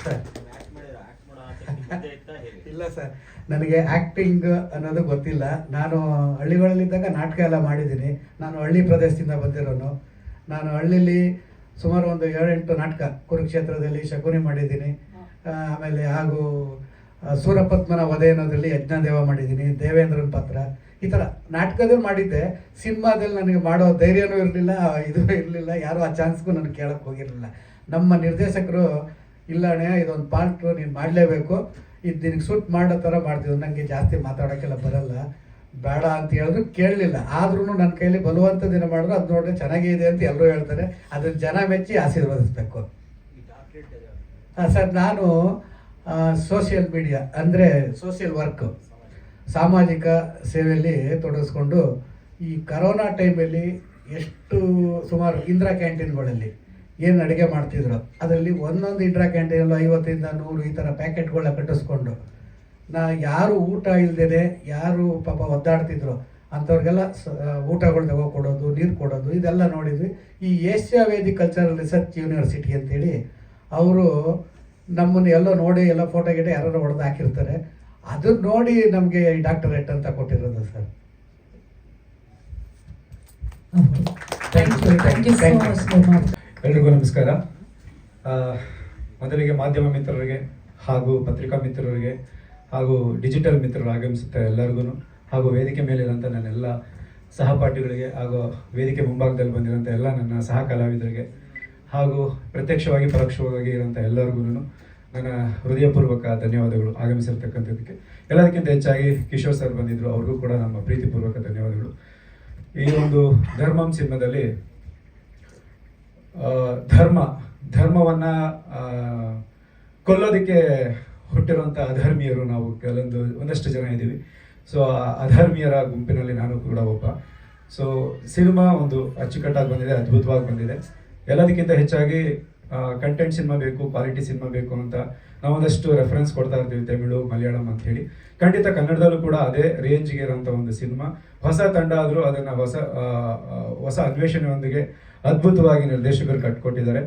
sir. ಇಲ್ಲ ಸರ್, ನನಗೆ ಆ್ಯಕ್ಟಿಂಗ್ ಅನ್ನೋದು ಗೊತ್ತಿಲ್ಲ. ನಾನು ಹಳ್ಳಿಗಳಲ್ಲಿದ್ದಾಗ ನಾಟಕ ಎಲ್ಲ ಮಾಡಿದ್ದೀನಿ. ನಾನು ಹಳ್ಳಿ ಪ್ರದೇಶದಿಂದ ಬಂದಿರೋನು. ನಾನು ಹಳ್ಳಿಲಿ ಸುಮಾರು ಒಂದು 7-8 ನಾಟಕ ಕುರುಕ್ಷೇತ್ರದಲ್ಲಿ ಶಕುನಿ ಮಾಡಿದ್ದೀನಿ. ಆಮೇಲೆ ಹಾಗೂ ಸೂರಪದ್ಮನ ವಧೆ ಅನ್ನೋದ್ರಲ್ಲಿ ಯಜ್ಞದೇವ ಮಾಡಿದ್ದೀನಿ, ದೇವೇಂದ್ರನ ಪಾತ್ರ, ಈ ಥರ ನಾಟಕದಲ್ಲಿ ಮಾಡಿದ್ದೆ. ಸಿನಿಮಾದಲ್ಲಿ ನನಗೆ ಮಾಡೋ ಧೈರ್ಯನೂ ಇರಲಿಲ್ಲ, ಇದು ಇರಲಿಲ್ಲ, ಯಾರೂ ಆ ಚಾನ್ಸ್ಗೂ ನನಗೆ ಕೇಳಕ್ಕೆ ಹೋಗಿರಲಿಲ್ಲ. ನಮ್ಮ ನಿರ್ದೇಶಕರು ಇಲ್ಲ ಅಣ್ಣಯ್ಯ, ಇದೊಂದು ಪಾರ್ಟು ನೀನು ಮಾಡಲೇಬೇಕು, ಇದು ನಿನಗೆ ಸೂಟ್ ಮಾಡೋ ಥರ ಮಾಡ್ತಿದ್ರು. ನನಗೆ ಜಾಸ್ತಿ ಮಾತಾಡೋಕ್ಕೆಲ್ಲ ಬರಲ್ಲ, ಬೇಡ ಅಂತ ಹೇಳಿದ್ರು ಕೇಳಲಿಲ್ಲ. ಆದ್ರೂ ನನ್ನ ಕೈಲಿ ಬಲವಂತ ದಿನ ಮಾಡಿದ್ರು ಅದು ನೋಡಿದ್ರೆ ಚೆನ್ನಾಗೇ ಇದೆ ಅಂತ ಎಲ್ಲರೂ ಹೇಳ್ತಾರೆ. ಅದನ್ನು ಜನ ಮೆಚ್ಚಿ ಆಶೀರ್ವದಿಸ್ಬೇಕು. ಸರ್, ನಾನು ಸೋಷಿಯಲ್ ಮೀಡಿಯಾ ಅಂದರೆ ಸೋಷಿಯಲ್ ವರ್ಕ್, ಸಾಮಾಜಿಕ ಸೇವೆಯಲ್ಲಿ ತೊಡಗಿಸ್ಕೊಂಡು ಈ ಕರೋನಾ ಟೈಮಲ್ಲಿ ಎಷ್ಟು ಸುಮಾರು ಇಂದಿರಾ ಕ್ಯಾಂಟೀನ್ಗಳಲ್ಲಿ ಏನು ಅಡುಗೆ ಮಾಡ್ತಿದ್ರು, ಅದರಲ್ಲಿ ಒಂದೊಂದು ಇಂದಿರಾ ಕ್ಯಾಂಟೀನಲ್ಲೂ 50ರಿಂದ 100 ಈ ಥರ ಪ್ಯಾಕೆಟ್ಗಳನ್ನ ಕಟ್ಟಿಸ್ಕೊಂಡು ಯಾರು ಊಟ ಇಲ್ಲದೇ ಯಾರು ಪಾಪ ಒದ್ದಾಡ್ತಿದ್ರು ಅಂಥವ್ರಿಗೆಲ್ಲ ಊಟಗಳು ತಗೊಕೊಡೋದು, ನೀರು ಕೊಡೋದು, ಇದೆಲ್ಲ ನೋಡಿದ್ವಿ. ಈ Asia Vedic cultural research university ಅಂತೇಳಿ ಅವರು ನಮ್ಮನ್ನು ಎಲ್ಲೋ ನೋಡಿ ಎಲ್ಲ ಫೋಟೋ ಗಿಟ ಯಾರು ಹೊಡೆದು ಹಾಕಿರ್ತಾರೆ. ಅದನ್ನ ನೋಡಿ ನಮಗೆ ಈ ಡಾಕ್ಟರೇಟ್ ಅಂತ ಕೊಟ್ಟಿರೋದು sir. Thank you so much. ಎಲ್ರಿಗೂ ನಮಸ್ಕಾರ. ಮೊದಲಿಗೆ ಮಾಧ್ಯಮ ಮಿತ್ರರಿಗೆ ಹಾಗೂ ಪತ್ರಿಕಾ ಮಿತ್ರರಿಗೆ ಹಾಗೂ ಡಿಜಿಟಲ್ ಮಿತ್ರರು ಆಗಮಿಸುತ್ತಾರೆ ಎಲ್ಲರಿಗೂ, ಹಾಗೂ ವೇದಿಕೆ ಮೇಲಿರೋಂಥ ನನ್ನೆಲ್ಲ ಸಹಪಾಠಿಗಳಿಗೆ ಹಾಗೂ ವೇದಿಕೆ ಮುಂಭಾಗದಲ್ಲಿ ಬಂದಿರೋಂಥ ಎಲ್ಲ ನನ್ನ ಸಹ ಕಲಾವಿದರಿಗೆ ಹಾಗೂ ಪ್ರತ್ಯಕ್ಷವಾಗಿ ಪರೋಕ್ಷವಾಗಿ ಇರೋಂಥ ಎಲ್ಲರಿಗೂ ನನ್ನ ಹೃದಯಪೂರ್ವಕ ಧನ್ಯವಾದಗಳು ಆಗಮಿಸಿರ್ತಕ್ಕಂಥದ್ದಕ್ಕೆ. ಎಲ್ಲದಕ್ಕಿಂತ ಹೆಚ್ಚಾಗಿ ಕಿಶೋರ್ ಸರ್ ಬಂದಿದ್ದರು, ಅವ್ರಿಗೂ ಕೂಡ ನಮ್ಮ ಪ್ರೀತಿಪೂರ್ವಕ ಧನ್ಯವಾದಗಳು. ಈ ಒಂದು ಧರ್ಮಂ ಸಿನಿಮಾದಲ್ಲಿ ಧರ್ಮವನ್ನು ಕೊಲ್ಲೋದಕ್ಕೆ ಹುಟ್ಟಿರುವಂಥ ಅಧರ್ಮೀಯರು ನಾವು ಒಂದಷ್ಟು ಜನ ಇದ್ದೀವಿ. ಸೊ ಅಧರ್ಮೀಯರ ಗುಂಪಿನಲ್ಲಿ ನಾನು ಕೂಡ ಒಬ್ಬ. ಸೊ ಸಿನಿಮಾ ಒಂದು ಅಚ್ಚುಕಟ್ಟಾಗಿ ಬಂದಿದೆ, ಅದ್ಭುತವಾಗಿ ಬಂದಿದೆ. ಎಲ್ಲದಕ್ಕಿಂತ ಹೆಚ್ಚಾಗಿ ಕಂಟೆಂಟ್ ಸಿನಿಮಾ ಬೇಕು, ಕ್ವಾಲಿಟಿ ಸಿನಿಮಾ ಬೇಕು ಅಂತ ನಾವೊಂದಷ್ಟು ರೆಫರೆನ್ಸ್ ಕೊಡ್ತಾ ಇರ್ತೀವಿ, ತಮಿಳು, ಮಲಯಾಳಂ ಅಂಥೇಳಿ. ಖಂಡಿತ ಕನ್ನಡದಲ್ಲೂ ಕೂಡ ಅದೇ ರೇಂಜ್ಗೆ ಇರೋಂಥ ಒಂದು ಸಿನಿಮಾ. ಹೊಸ ತಂಡ ಆದರೂ ಅದನ್ನು ಹೊಸ ಅನ್ವೇಷಣೆಯೊಂದಿಗೆ ಅದ್ಭುತವಾಗಿ ನಿರ್ದೇಶಕರು ಕಟ್ಕೊಟ್ಟಿದ್ದಾರೆ.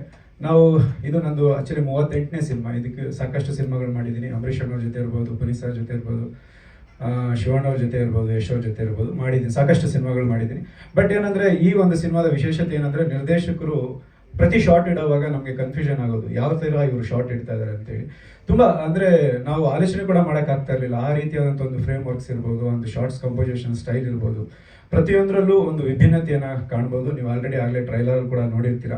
ಇದು ನಂದು ಆ್ಯಕ್ಚುಲಿ 38ನೇ ಸಿನಿಮಾ. ಇದಕ್ಕೆ ಸಾಕಷ್ಟು ಸಿನಿಮಾಗಳು ಮಾಡಿದ್ದೀನಿ. ಅಂಬರೀಷ್ ಅಣ್ಣವ್ರ ಜೊತೆ ಇರ್ಬೋದು, ಪುನೀತ್ ಸರ್ ಜೊತೆ ಇರ್ಬೋದು, ಶಿವಣ್ಣವ್ರ ಜೊತೆ ಇರ್ಬೋದು, ಯಶ್ ಅವ್ರ ಜೊತೆ ಇರ್ಬೋದು, ಮಾಡಿದ್ದೀನಿ, ಸಾಕಷ್ಟು ಸಿನಿಮಾಗಳು ಮಾಡಿದ್ದೀನಿ. ಬಟ್ ಏನಂದರೆ ಈ ಒಂದು ಸಿನಿಮಾದ ವಿಶೇಷತೆ ಏನಂದರೆ ನಿರ್ದೇಶಕರು ಪ್ರತಿ ಶಾರ್ಟ್ ಇಡೋವಾಗ ನಮಗೆ ಕನ್ಫ್ಯೂಷನ್ ಆಗೋದು, ಯಾವ ಥರ ಇವರು ಶಾರ್ಟ್ ಇಡ್ತಾ ಇದ್ದಾರೆ ಅಂತೇಳಿ. ತುಂಬ ಅಂದರೆ ನಾವು ಆಲೋಚನೆ ಕೂಡ ಮಾಡೋಕ್ಕಾಗ್ತಾ ಇರಲಿಲ್ಲ. ಆ ರೀತಿಯಾದಂಥ ಒಂದು ಫ್ರೇಮ್ ವರ್ಕ್ಸ್ ಇರ್ಬೋದು, ಒಂದು ಶಾರ್ಟ್ಸ್ ಕಂಪೋಸಿಷನ್ ಸ್ಟೈಲ್ ಇರ್ಬೋದು, ಪ್ರತಿಯೊಂದರಲ್ಲೂ ಒಂದು ವಿಭಿನ್ನತೆಯನ್ನು ಕಾಣ್ಬೋದು. ನೀವು ಆಗಲೇ ಟ್ರೈಲರ್ ಕೂಡ ನೋಡಿರ್ತೀರ.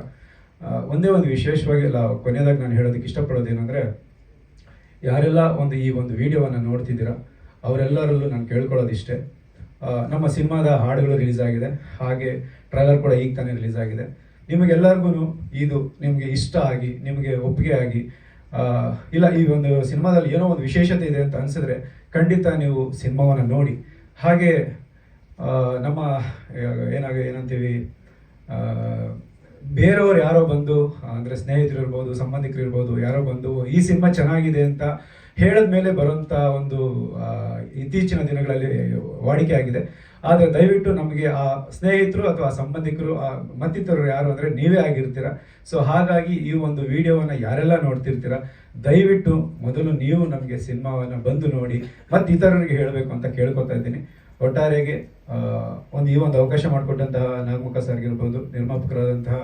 ಒಂದೇ ಒಂದು ವಿಶೇಷವಾಗಿ ಕೊನೆಯದಾಗಿ ನಾನು ಹೇಳೋದಕ್ಕೆ ಇಷ್ಟಪಡೋದೇನೆಂದರೆ, ಯಾರೆಲ್ಲ ಈ ಒಂದು ವಿಡಿಯೋವನ್ನು ನೋಡ್ತಿದ್ದೀರಾ ಅವರೆಲ್ಲರಲ್ಲೂ ನಾನು ಕೇಳ್ಕೊಳ್ಳೋದಿಷ್ಟೇ, ನಮ್ಮ ಸಿನಿಮಾದ ಹಾಡುಗಳು ರಿಲೀಸ್ ಆಗಿದೆ, ಹಾಗೆ ಟ್ರೈಲರ್ ಕೂಡ ಈಗ ತಾನೇ ರಿಲೀಸ್ ಆಗಿದೆ. ನಿಮಗೆಲ್ಲರಿಗೂ ಇದು ನಿಮಗೆ ಇಷ್ಟ ಆಗಿ, ನಿಮಗೆ ಒಪ್ಪಿಗೆ ಆಗಿ, ಇಲ್ಲ ಈ ಒಂದು ಸಿನಿಮಾದಲ್ಲಿ ಏನೋ ಒಂದು ವಿಶೇಷತೆ ಇದೆ ಅಂತ ಅನಿಸಿದ್ರೆ ಖಂಡಿತ ನೀವು ಸಿನಿಮಾವನ್ನು ನೋಡಿ. ಹಾಗೆ ನಮ್ಮ ಏನಂತೀವಿ, ಬೇರೆಯವ್ರು ಯಾರೋ ಬಂದು ಅಂದರೆ ಸ್ನೇಹಿತರು ಇರ್ಬೋದು, ಸಂಬಂಧಿಕರು ಇರ್ಬೋದು, ಯಾರೋ ಬಂದು ಈ ಸಿನಿಮಾ ಚೆನ್ನಾಗಿದೆ ಅಂತ ಹೇಳಿದ ಮೇಲೆ ಬರುವಂಥ ಒಂದು ಇತ್ತೀಚಿನ ದಿನಗಳಲ್ಲಿ ವಾಡಿಕೆ ಆಗಿದೆ. ಆದರೆ ದಯವಿಟ್ಟು ನಮಗೆ ಆ ಸ್ನೇಹಿತರು ಅಥವಾ ಸಂಬಂಧಿಕರು ಮತ್ತಿತರರು ಯಾರು ಅಂದರೆ ನೀವೇ ಆಗಿರ್ತೀರ. ಸೊ ಹಾಗಾಗಿ ಈ ಒಂದು ವಿಡಿಯೋವನ್ನು ಯಾರೆಲ್ಲ ನೋಡ್ತಿರ್ತೀರ, ದಯವಿಟ್ಟು ಮೊದಲು ನೀವು ನಮಗೆ ಸಿನಿಮಾವನ್ನು ಬಂದು ನೋಡಿ ಮತ್ತು ಇತರರಿಗೆ ಹೇಳಬೇಕು ಅಂತ ಕೇಳ್ಕೊತಾ ಇದ್ದೀನಿ. ಒಟ್ಟಾರೆಗೆ ಈ ಒಂದು ಅವಕಾಶ ಮಾಡಿಕೊಟ್ಟಂತಹ ನಾಗಮುಖ ಸರ್ಗಿರ್ಬೋದು, ನಿರ್ಮಾಪಕರಾದಂತಹ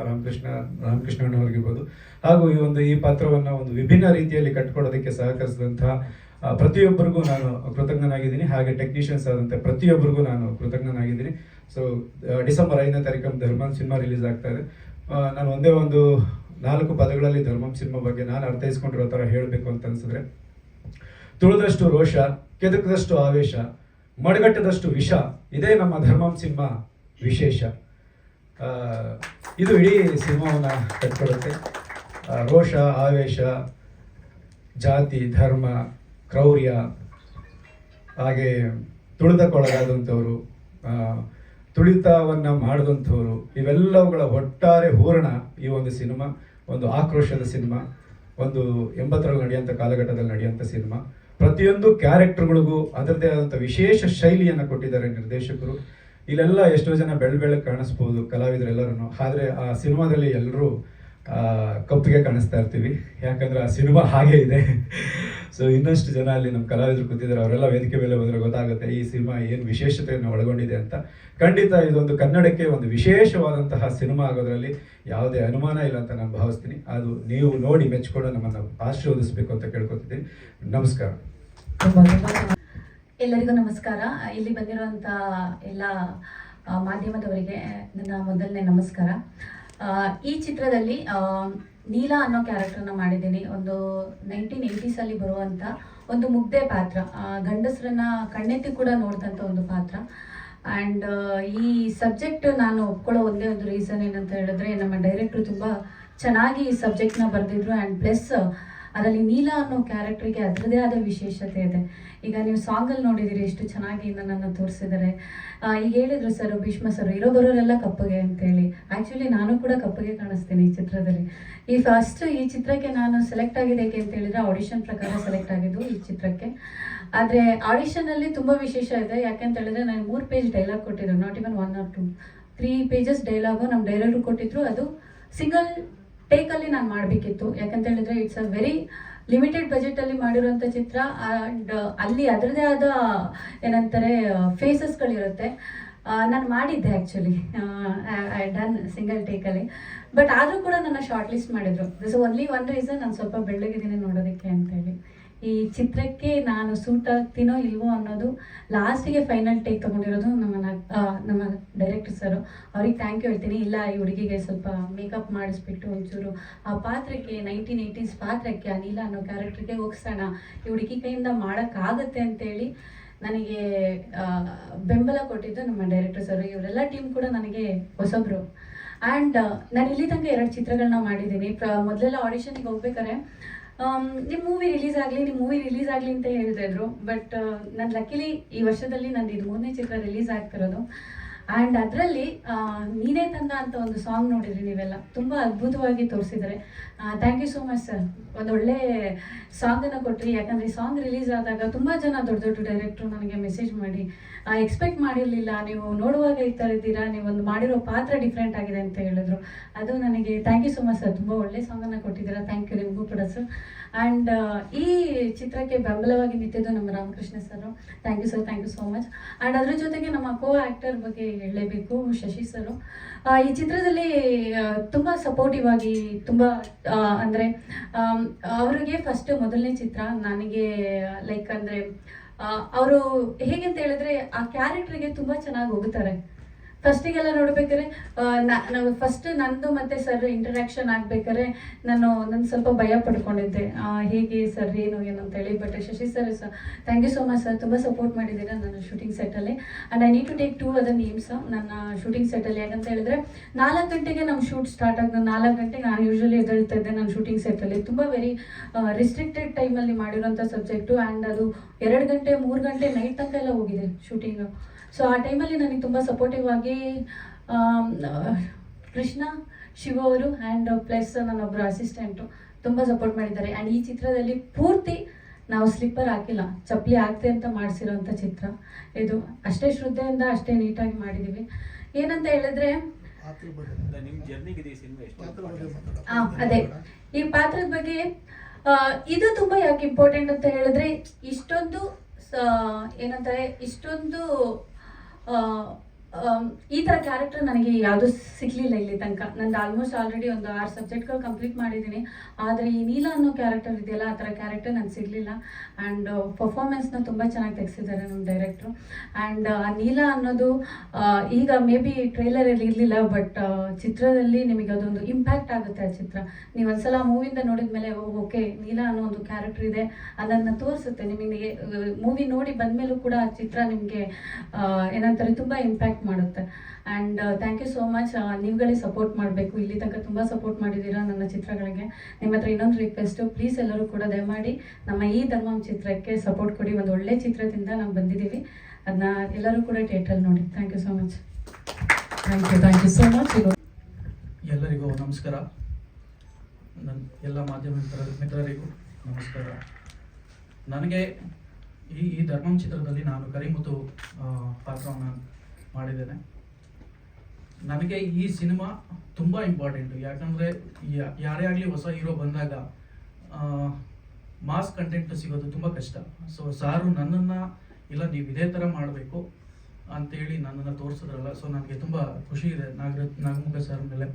ರಾಮಕೃಷ್ಣಣ್ಣವ್ರಿಗಿರ್ಬೋದು, ಹಾಗೂ ಈ ಪಾತ್ರವನ್ನು ಒಂದು ವಿಭಿನ್ನ ರೀತಿಯಲ್ಲಿ ಕಟ್ಕೊಡೋದಕ್ಕೆ ಸಹಕರಿಸಿದಂತಹ ಪ್ರತಿಯೊಬ್ಬರಿಗೂ ನಾನು ಕೃತಜ್ಞನಾಗಿದ್ದೀನಿ. ಹಾಗೆ ಟೆಕ್ನಿಷಿಯನ್ಸ್ ಆದಂಥ ಪ್ರತಿಯೊಬ್ಬರಿಗೂ ನಾನು ಕೃತಜ್ಞನಾಗಿದ್ದೀನಿ. ಸೊ ಡಿಸೆಂಬರ್ 5ನೇ ತಾರೀಕು ಧರ್ಮಂ ಸಿನಿಮಾ ರಿಲೀಸ್ ಆಗ್ತಾ ಇದೆ. ನಾನು ಒಂದೇ ಒಂದು 4 ಪದಗಳಲ್ಲಿ ಧರ್ಮಂ ಸಿನಿಮಾ ಬಗ್ಗೆ ನಾನು ಅರ್ಥೈಸ್ಕೊಂಡಿರೋ ಥರ ಹೇಳಬೇಕು ಅಂತ ಅನ್ಸಿದ್ರೆ, ತುಳಿದಷ್ಟು ರೋಷ, ಕೆದಕದಷ್ಟು ಆವೇಶ, ಮಡಗಟ್ಟದಷ್ಟು ವಿಷ, ಇದೇ ನಮ್ಮ ಧರ್ಮಂ ಸಿನಿಮಾ ವಿಶೇಷ. ಇದು ಇಡೀ ಸಿನಿಮಾವನ್ನು ಕಟ್ಕೊಡುತ್ತೆ. ರೋಷ, ಆವೇಶ, ಜಾತಿ, ಧರ್ಮ, ಕ್ರೌರ್ಯ, ಹಾಗೆ ತುಳಿತಕ್ಕೊಳಗಾದಂಥವ್ರು, ತುಳಿತವನ್ನು ಮಾಡಿದಂಥವ್ರು, ಇವೆಲ್ಲವುಗಳ ಒಟ್ಟಾರೆ ಹೂರಣ ಈ ಒಂದು ಸಿನಿಮಾ. ಒಂದು ಆಕ್ರೋಶದ ಸಿನಿಮಾ, ಒಂದು 80ರಲ್ಲಿ ನಡೆಯುವಂಥ ಕಾಲಘಟ್ಟದಲ್ಲಿ ನಡೆಯುವಂಥ ಸಿನಿಮಾ. ಪ್ರತಿಯೊಂದು ಕ್ಯಾರೆಕ್ಟರ್ಗಳಿಗೂ ಅದರದೇ ಆದಂಥ ವಿಶೇಷ ಶೈಲಿಯನ್ನು ಕೊಟ್ಟಿದ್ದಾರೆ ನಿರ್ದೇಶಕರು. ಇಲ್ಲೆಲ್ಲ ಎಷ್ಟೋ ಜನ ಬೆಳ್ಳಗೆ ಕಾಣಿಸ್ಬೋದು ಕಲಾವಿದರೆಲ್ಲರೂ, ಆದರೆ ಆ ಸಿನಿಮಾದಲ್ಲಿ ಎಲ್ಲರೂ ಕಪ್ಪಿಗೆ ಕಾಣಿಸ್ತಾ ಇರ್ತೀವಿ, ಯಾಕಂದರೆ ಆ ಸಿನಿಮಾ ಹಾಗೇ ಇದೆ. ಸೊ ಇನ್ನಷ್ಟು ಜನ ಅಲ್ಲಿ ನಮ್ಮ ಕಲಾವಿದರು ಕೂತಿದ್ದಾರೆ, ಅವರೆಲ್ಲ ವೇದಿಕೆ ಮೇಲೆ ಹೋದರೆ ಗೊತ್ತಾಗುತ್ತೆ ಈ ಸಿನಿಮಾ ಏನು ವಿಶೇಷತೆಯನ್ನು ಒಳಗೊಂಡಿದೆ ಅಂತ. ಖಂಡಿತ ಇದೊಂದು ಕನ್ನಡಕ್ಕೆ ಒಂದು ವಿಶೇಷವಾದಂತಹ ಸಿನಿಮಾ ಆಗೋದ್ರಲ್ಲಿ ಯಾವುದೇ ಅನುಮಾನ ಇಲ್ಲ ಅಂತ ನಾನು ಭಾವಿಸ್ತೀನಿ. ಅದು ನೀವು ನೋಡಿ ಮೆಚ್ಕೊಂಡು ನಮ್ಮನ್ನು ಆಶೀರ್ವದಿಸಬೇಕು ಅಂತ ಕೇಳ್ಕೊತಿದ್ದೀನಿ. ನಮಸ್ಕಾರ. ಎಲ್ಲರಿಗೂ ನಮಸ್ಕಾರ. ಇಲ್ಲಿ ಬಂದಿರುವಂಥ ಎಲ್ಲ ಮಾಧ್ಯಮದವರಿಗೆ ನನ್ನ ಮೊದಲನೇ ನಮಸ್ಕಾರ. ಈ ಚಿತ್ರದಲ್ಲಿ ನೀಲಾ ಅನ್ನೋ ಕ್ಯಾರೆಕ್ಟರ್ನ ಮಾಡಿದ್ದೀನಿ. ಒಂದು 1980s ಬರುವಂಥ ಒಂದು ಮುಗ್ಧೆ ಪಾತ್ರ, ಗಂಡಸರನ್ನ ಕಣ್ಣೆತ್ತಿ ಕೂಡ ನೋಡಿದಂಥ ಒಂದು ಪಾತ್ರ. ಆ್ಯಂಡ್ ಈ ಸಬ್ಜೆಕ್ಟ್ ನಾನು ಒಪ್ಕೊಳ್ಳೋ ಒಂದೇ ಒಂದು ರೀಸನ್ ಏನಂತ ಹೇಳಿದ್ರೆ, ನಮ್ಮ ಡೈರೆಕ್ಟ್ರು ತುಂಬ ಚೆನ್ನಾಗಿ ಈ ಸಬ್ಜೆಕ್ಟ್ನ ಬರೆದಿದ್ರು. ಆ್ಯಂಡ್ ಪ್ಲಸ್ ಅದರಲ್ಲಿ ನೀಲಾ ಅನ್ನೋ ಕ್ಯಾರೆಕ್ಟ್ರಿಗೆ ಅದರದೇ ಆದ ವಿಶೇಷತೆ ಇದೆ. ಈಗ ನೀವು ಸಾಂಗಲ್ಲಿ ನೋಡಿದ್ದೀರಿ ಎಷ್ಟು ಚೆನ್ನಾಗಿ ನನ್ನನ್ನು ತೋರಿಸಿದ್ದಾರೆ. ಈಗ ಹೇಳಿದ್ರು ಸರ್, ಭೀಷ್ಮ ಸರ್, ಇರೋ ಬರೋರೆಲ್ಲ ಕಪ್ಪಗೆ ಅಂತೇಳಿ. ಆ್ಯಕ್ಚುಲಿ ನಾನು ಕೂಡ ಕಪ್ಪಗೆ ಕಾಣಿಸ್ತೀನಿ ಈ ಚಿತ್ರದಲ್ಲಿ. ಈ ಚಿತ್ರಕ್ಕೆ ನಾನು ಸೆಲೆಕ್ಟ್ ಆಗಿದೆ ಏಕೆ ಅಂತ ಹೇಳಿದ್ರೆ, ಆಡಿಷನ್ ಪ್ರಕಾರ ಸೆಲೆಕ್ಟ್ ಆಗಿದ್ದು ಈ ಚಿತ್ರಕ್ಕೆ. ಆದರೆ ಆಡಿಷನಲ್ಲಿ ತುಂಬ ವಿಶೇಷ ಇದೆ. ಯಾಕೆಂತ ಹೇಳಿದ್ರೆ, ನಾನು 3 ಪೇಜ್ ಡೈಲಾಗ್ ಕೊಟ್ಟಿದ್ರು, not even 1 or 2, 3 pages dialogue ನಮ್ಮ ಡೈರೆಕ್ಟ್ರು ಕೊಟ್ಟಿದ್ರು. ಅದು ಸಿಂಗಲ್ ಟೇಕಲ್ಲಿ ನಾನು ಮಾಡಬೇಕಿತ್ತು. ಯಾಕಂತ ಹೇಳಿದ್ರೆ, ಇಟ್ಸ್ ಅ ವೆರಿ ಲಿಮಿಟೆಡ್ ಬಜೆಟಲ್ಲಿ ಮಾಡಿರುವಂಥ ಚಿತ್ರ. ಆ್ಯಂಡ್ ಅಲ್ಲಿ ಅದರದೇ ಆದ ಏನಂತಾರೆ ಫೇಸಸ್ಗಳಿರುತ್ತೆ. ನಾನು ಮಾಡಿದ್ದೆ ಆ್ಯಕ್ಚುಲಿ, ಐ ಡನ್ ಸಿಂಗಲ್ ಟೇಕಲ್ಲಿ. ಬಟ್ ಆದರೂ ಕೂಡ ನನ್ನ ಶಾರ್ಟ್ ಲಿಸ್ಟ್ ಮಾಡಿದರು. ದಿಸ್ ಓನ್ಲಿ ಒನ್ ರೀಸನ್, ನಾನು ಸ್ವಲ್ಪ ಬೆಳ್ಳಗಿದ್ದೀನಿ ನೋಡೋದಕ್ಕೆ ಅಂತೇಳಿ. ಈ ಚಿತ್ರಕ್ಕೆ ನಾನು ಸೂಟ್ ಆಗ್ತೀನೋ ಇಲ್ವೋ ಅನ್ನೋದು ಲಾಸ್ಟಿಗೆ ಫೈನಲ್ ಟೇಕ್ ತೊಗೊಂಡಿರೋದು ನಮ್ಮ ಡೈರೆಕ್ಟರ್ ಸರು. ಅವ್ರಿಗೆ ಥ್ಯಾಂಕ್ ಯು ಹೇಳ್ತೀನಿ. ಇಲ್ಲ, ಈ ಹುಡುಗಿಗೆ ಸ್ವಲ್ಪ ಮೇಕಪ್ ಮಾಡಿಸ್ಬಿಟ್ಟು ಒಂಚೂರು ಆ ಪಾತ್ರಕ್ಕೆ 1980s ಪಾತ್ರಕ್ಕೆ, ಆ ನೀಲಾ ಅನ್ನೋ ಕ್ಯಾರೆಕ್ಟ್ರಿಗೆ ಹೋಗಿಸೋಣ, ಈ ಹುಡುಗಿ ಕೈಯಿಂದ ಮಾಡೋಕ್ಕಾಗತ್ತೆ ಅಂತೇಳಿ ನನಗೆ ಬೆಂಬಲ ಕೊಟ್ಟಿದ್ದು ನಮ್ಮ ಡೈರೆಕ್ಟರ್ ಸರು. ಇವರೆಲ್ಲ ಟೀಮ್ ಕೂಡ ನನಗೆ ಹೊಸಬ್ರು. ಆ್ಯಂಡ್ ನಾನು ಇಲ್ಲಿ ತನಕ 2 ಚಿತ್ರಗಳನ್ನ ಮಾಡಿದ್ದೀನಿ. ಮೊದಲೆಲ್ಲ ಆಡಿಷನ್ಗೆ ಹೋಗ್ಬೇಕಾದ್ರೆ ನಿಮ್ಮ ಮೂವಿ ರಿಲೀಸ್ ಆಗಲಿ ಅಂತ ಹೇಳ್ತಾಯಿದ್ರು. ಬಟ್ ನಾನು ಲಕ್ಕಿಲಿ ಈ ವರ್ಷದಲ್ಲಿ ನಂದು ಇದು 3ನೇ ಚಿತ್ರ ರಿಲೀಸ್ ಆಗ್ತಿರೋದು. ಆ್ಯಂಡ್ ಅದರಲ್ಲಿ ನೀನೇ ತಂದ ಅಂತ ಒಂದು ಸಾಂಗ್ ನೋಡಿದ್ರಿ ನೀವೆಲ್ಲ, ತುಂಬ ಅದ್ಭುತವಾಗಿ ತೋರಿಸಿದ್ದಾರೆ. Thank you so much sir. ಒಂದು ಒಳ್ಳೆ ಸಾಂಗನ್ನು ಕೊಟ್ರಿ. ಯಾಕಂದರೆ ಈ ಸಾಂಗ್ ರಿಲೀಸ್ ಆದಾಗ ತುಂಬ ಜನ ದೊಡ್ಡ ದೊಡ್ಡ ಡೈರೆಕ್ಟ್ರು ನನಗೆ ಮೆಸೇಜ್ ಮಾಡಿ, ಎಕ್ಸ್ಪೆಕ್ಟ್ ಮಾಡಿರಲಿಲ್ಲ, ನೀವು ನೋಡುವಾಗ ಈ ಥರ ಇದ್ದೀರಾ, ನೀವೊಂದು ಮಾಡಿರೋ ಪಾತ್ರ ಡಿಫ್ರೆಂಟ್ ಆಗಿದೆ ಅಂತ ಹೇಳಿದ್ರು. ಅದು ನನಗೆ thank you so much sir. ತುಂಬ ಒಳ್ಳೆ ಸಾಂಗನ್ನು ಕೊಟ್ಟಿದ್ದೀರಾ. ಥ್ಯಾಂಕ್ ಯು ನಿಮಗೂ ಕೂಡ ಸರ್. ಆ್ಯಂಡ್ ಈ ಚಿತ್ರಕ್ಕೆ ಬೆಂಬಲವಾಗಿ ನಿಂತಿದ್ದು ನಮ್ಮ Ramakrishna sir. Thank you sir, thank you so much. And ಅದ್ರ ಜೊತೆಗೆ ನಮ್ಮ ಕೋ ಆ್ಯಕ್ಟರ್ ಬಗ್ಗೆ ಹೇಳಲೇಬೇಕು, ಶಶಿ ಸರು. ಈ ಚಿತ್ರದಲ್ಲಿ ತುಂಬ ಸಪೋರ್ಟಿವ್ ಆಗಿ, ತುಂಬ ಅಂದರೆ ಅವರಿಗೆ ಫಸ್ಟ್ ಮೊದಲನೇ ಚಿತ್ರ ನನಗೆ ಲೈಕ್ ಅಂದರೆ ಅವರು ಹೇಗೆ ಅಂತ ಹೇಳಿದ್ರೆ, ಆ ಕ್ಯಾರೆಕ್ಟ್ರಿಗೆ ತುಂಬ ಚೆನ್ನಾಗಿ ಹೋಗ್ತಾರೆ. ಫಸ್ಟಿಗೆಲ್ಲ ನೋಡ್ಬೇಕಾದ್ರೆ ನಾವು ಫಸ್ಟ್ ನಂದು ಮತ್ತು ಸರ್ ಇಂಟರಾಕ್ಷನ್ ಆಗ್ಬೇಕಾದ್ರೆ ನಾನು ಸ್ವಲ್ಪ ಭಯ ಪಡ್ಕೊಂಡಿದ್ದೆ, ಹೇಗೆ ಸರ್ ಏನು ಅಂತೇಳಿ. But Shashi sir thank you so much sir, ತುಂಬ ಸಪೋರ್ಟ್ ಮಾಡಿದ್ದೀರಾ ನನ್ನ ಶೂಟಿಂಗ್ ಸೆಟ್ಟಲ್ಲಿ. And I need to take 2 other names ನನ್ನ ಶೂಟಿಂಗ್ ಸೆಟ್ಟಲ್ಲಿ. ಯಾಕಂತ ಹೇಳಿದ್ರೆ 4 ಗಂಟೆಗೆ ನಮ್ಮ ಶೂಟ್ ಸ್ಟಾರ್ಟ್ ಆಗ 4 ಗಂಟೆಗೆ ನಾನು ಯೂಶ್ವಲಿ ಎದ್ದೇಳ್ತಾ ಇದ್ದೆ ನನ್ನ ಶೂಟಿಂಗ್ ಸೆಟ್ಟಲ್ಲಿ. ತುಂಬ ವೆರಿ ರಿಸ್ಟ್ರಿಕ್ಟೆಡ್ ಟೈಮಲ್ಲಿ ಮಾಡಿರೋಂಥ ಸಬ್ಜೆಕ್ಟು. ಆ್ಯಂಡ್ ಅದು 2 ಗಂಟೆ 3 ಗಂಟೆ ನೈಟ್ ತನಕ ಎಲ್ಲ ಹೋಗಿದೆ ಶೂಟಿಂಗು. ಸೊ ಆ ಟೈಮಲ್ಲಿ ನನಗೆ ತುಂಬ ಸಪೋರ್ಟಿವ್ ಆಗಿ ಕೃಷ್ಣ, ಶಿವ ಅವರು ಆ್ಯಂಡ್ ಪ್ಲಸ್ ನನ್ನೊಬ್ಬರು ಅಸಿಸ್ಟೆಂಟು ತುಂಬ ಸಪೋರ್ಟ್ ಮಾಡಿದ್ದಾರೆ. ಆ್ಯಂಡ್ ಈ ಚಿತ್ರದಲ್ಲಿ ಪೂರ್ತಿ ನಾವು ಸ್ಲಿಪ್ಪರ್ ಹಾಕಿಲ್ಲ, ಚಪ್ಪಲಿ ಹಾಕ್ತೆ ಅಂತ ಮಾಡಿಸಿರೋಂಥ ಚಿತ್ರ ಇದು. ಅಷ್ಟೇ ಶ್ರದ್ಧೆಯಿಂದ ಅಷ್ಟೇ ನೀಟಾಗಿ ಮಾಡಿದ್ದೀವಿ. ಏನಂತ ಹೇಳಿದ್ರೆ, ಅದೇ ಈ ಪಾತ್ರದ ಬಗ್ಗೆ ಇದು ತುಂಬ ಯಾಕೆ ಇಂಪಾರ್ಟೆಂಟ್ ಅಂತ ಹೇಳಿದ್ರೆ, ಇಷ್ಟೊಂದು ಏನಂತಾರೆ, ಇಷ್ಟೊಂದು ಈ ಥರ ಕ್ಯಾರೆಕ್ಟರ್ ನನಗೆ ಯಾವುದೂ ಸಿಗಲಿಲ್ಲ ಇಲ್ಲಿ ತನಕ. ನಂದು ಆಲ್ಮೋಸ್ಟ್ ಆಲ್ರೆಡಿ ಒಂದು 6 ಸಬ್ಜೆಕ್ಟ್ಗಳು ಕಂಪ್ಲೀಟ್ ಮಾಡಿದ್ದೀನಿ. ಆದರೆ ಈ ನೀಲ ಅನ್ನೋ ಕ್ಯಾರೆಕ್ಟರ್ ಇದೆಯಲ್ಲ, ಆ ಥರ ಕ್ಯಾರೆಕ್ಟರ್ ನನಗೆ ಸಿಗಲಿಲ್ಲ. ಆ್ಯಂಡ್ ಪರ್ಫಾರ್ಮೆನ್ಸ್ನ ತುಂಬ ಚೆನ್ನಾಗಿ ತೆಗೆಸಿದ್ದಾರೆ ನಮ್ಮ ಡೈರೆಕ್ಟ್ರು. ಆ್ಯಂಡ್ ಆ ನೀಲ ಅನ್ನೋದು ಈಗ ಮೇ ಬಿ ಟ್ರೈಲರಲ್ಲಿ ಇರಲಿಲ್ಲ, ಬಟ್ ಚಿತ್ರದಲ್ಲಿ ನಿಮಗೆ ಅದೊಂದು ಇಂಪ್ಯಾಕ್ಟ್ ಆಗುತ್ತೆ. ಆ ಚಿತ್ರ ನೀವು ಒಂದ್ಸಲ ಮೂವಿಯಿಂದ ನೋಡಿದ ಮೇಲೆ ಓಕೆ ನೀಲ ಅನ್ನೋ ಒಂದು ಕ್ಯಾರೆಕ್ಟರ್ ಇದೆ ಅದನ್ನು ತೋರಿಸುತ್ತೆ ನಿಮಗೆ. ಮೂವಿ ನೋಡಿ ಬಂದಮೇಲೂ ಕೂಡ ಆ ಚಿತ್ರ ನಿಮಗೆ ಏನಂತಾರೆ ತುಂಬ ಇಂಪ್ಯಾಕ್ಟ್ ಮಾಡುತ್ತೆ. And thank you so much. ನೀವುಗಳೇ ಸಪೋರ್ಟ್ ಮಾಡಬೇಕು. ಇಲ್ಲಿ ತನಕ ತುಂಬ ಸಪೋರ್ಟ್ ಮಾಡಿದ್ದೀರಾ ನನ್ನ ಚಿತ್ರಗಳಿಗೆ. ನಿಮ್ಮ ಹತ್ರ ಇನ್ನೊಂದು ರಿಕ್ವೆಸ್ಟು, ಪ್ಲೀಸ್ ಎಲ್ಲರೂ ಕೂಡ ದಯಮಾಡಿ ನಮ್ಮ ಈ ಧರ್ಮಂ ಚಿತ್ರಕ್ಕೆ ಸಪೋರ್ಟ್ ಕೊಡಿ. ಒಂದು ಒಳ್ಳೆ ಚಿತ್ರದಿಂದ ನಾವು ಬಂದಿದ್ದೀವಿ, ಅದನ್ನ ಎಲ್ಲರೂ ಕೂಡ ಥಿಯೇಟ್ರಲ್ಲಿ ನೋಡಿ. Thank you so much. Thank you so much. ಎಲ್ಲರಿಗೂ ನಮಸ್ಕಾರ. ನನ್ನ ಎಲ್ಲ ಮಾಧ್ಯಮ ಮಿತ್ರರಿಗೂ ನಮಸ್ಕಾರ. ನನಗೆ ಈ ಧರ್ಮಂ ಚಿತ್ರದಲ್ಲಿ ನಾನು ಕರಿಮುತ್ತು ಪಾತ್ರವನ್ನು ಮಾಡಿದ್ದೇನೆ. ನನಗೆ ಈ ಸಿನಿಮಾ ತುಂಬ ಇಂಪಾರ್ಟೆಂಟು. ಯಾಕಂದರೆ ಯಾರೇ ಆಗಲಿ ಹೊಸ ಹೀರೋ ಬಂದಾಗ ಮಾಸ್ ಕಂಟೆಂಟ್ ಸಿಗೋದು ತುಂಬ ಕಷ್ಟ. ಸೊ ಸಾರು ನನ್ನನ್ನು ಇಲ್ಲ ನೀವು ಇದೇ ಥರ ಮಾಡಬೇಕು ಅಂತೇಳಿ ನನ್ನನ್ನು ತೋರಿಸಿದ್ರಲ್ಲ, ಸೊ ನನಗೆ ತುಂಬ ಖುಷಿ ಇದೆ. ನಾಗಮುಖ ಸರ್ ಮೇಲೆ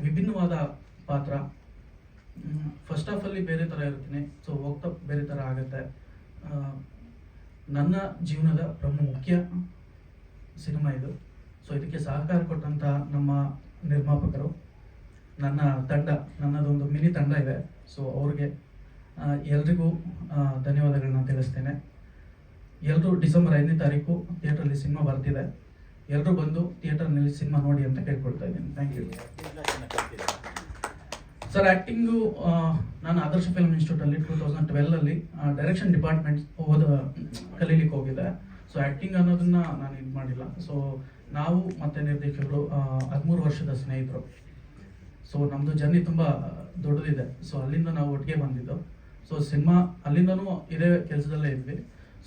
ವಿಭಿನ್ನವಾದ ಪಾತ್ರ. ಫಸ್ಟ್ ಹಾಫಲ್ಲಿ ಬೇರೆ ಥರ ಇರ್ತೀನಿ, ಸೊ ಹೋಗ್ತಾ ಬೇರೆ ಥರ ಆಗುತ್ತೆ. ನನ್ನ ಜೀವನದ ಮುಖ್ಯ ಸಿನಿಮಾ ಇದು. ಸೊ ಇದಕ್ಕೆ ಸಹಕಾರ ಕೊಟ್ಟಂಥ ನಮ್ಮ ನಿರ್ಮಾಪಕರು, ನನ್ನ ತಂಡ, ನನ್ನದೊಂದು ಮಿನಿ ತಂಡ ಇದೆ. ಸೊ ಅವ್ರಿಗೆ ಎಲ್ರಿಗೂ ಧನ್ಯವಾದಗಳನ್ನ ತಿಳಿಸ್ತೇನೆ. ಎಲ್ಲರೂ ಡಿಸೆಂಬರ್ 5ನೇ ತಾರೀಕು ಥಿಯೇಟ್ರಲ್ಲಿ ಸಿನಿಮಾ ಬರ್ತಿದೆ. ಎಲ್ಲರೂ ಬಂದು ಥಿಯೇಟರ್ನಲ್ಲಿ ಸಿನಿಮಾ ನೋಡಿ ಅಂತ ಕೇಳ್ಕೊಳ್ತಾ ಇದ್ದೀನಿ. Thank you sir. ಆ್ಯಕ್ಟಿಂಗು ನಾನು ಆದರ್ಶ ಫಿಲ್ಮ್ ಇನ್ಸ್ಟಿಟ್ಯೂಟಲ್ಲಿ 2012 ಡೈರೆಕ್ಷನ್ ಡಿಪಾರ್ಟ್ಮೆಂಟ್ ಕಲೀಲಿಕ್ಕೆ ಹೋಗಿದ್ದೆ. ಸೊ ಆ್ಯಕ್ಟಿಂಗ್ ಅನ್ನೋದನ್ನ ನಾನು ಇದು ಮಾಡಿಲ್ಲ. ಸೊ ನಾವು ಮತ್ತು ನಿರ್ದೇಶಕರು 13 ವರ್ಷದ ಸ್ನೇಹಿತರು. ಸೊ ನಮ್ಮದು ಜರ್ನಿ ತುಂಬ ದೊಡ್ಡದಿದೆ. ಸೊ ಅಲ್ಲಿಂದ ನಾವು ಒಟ್ಟಿಗೆ ಬಂದಿದ್ದು. ಸೊ ಸಿನಿಮಾ ಅಲ್ಲಿಂದನೂ ಇದೇ ಕೆಲಸದಲ್ಲೇ ಇದ್ವಿ.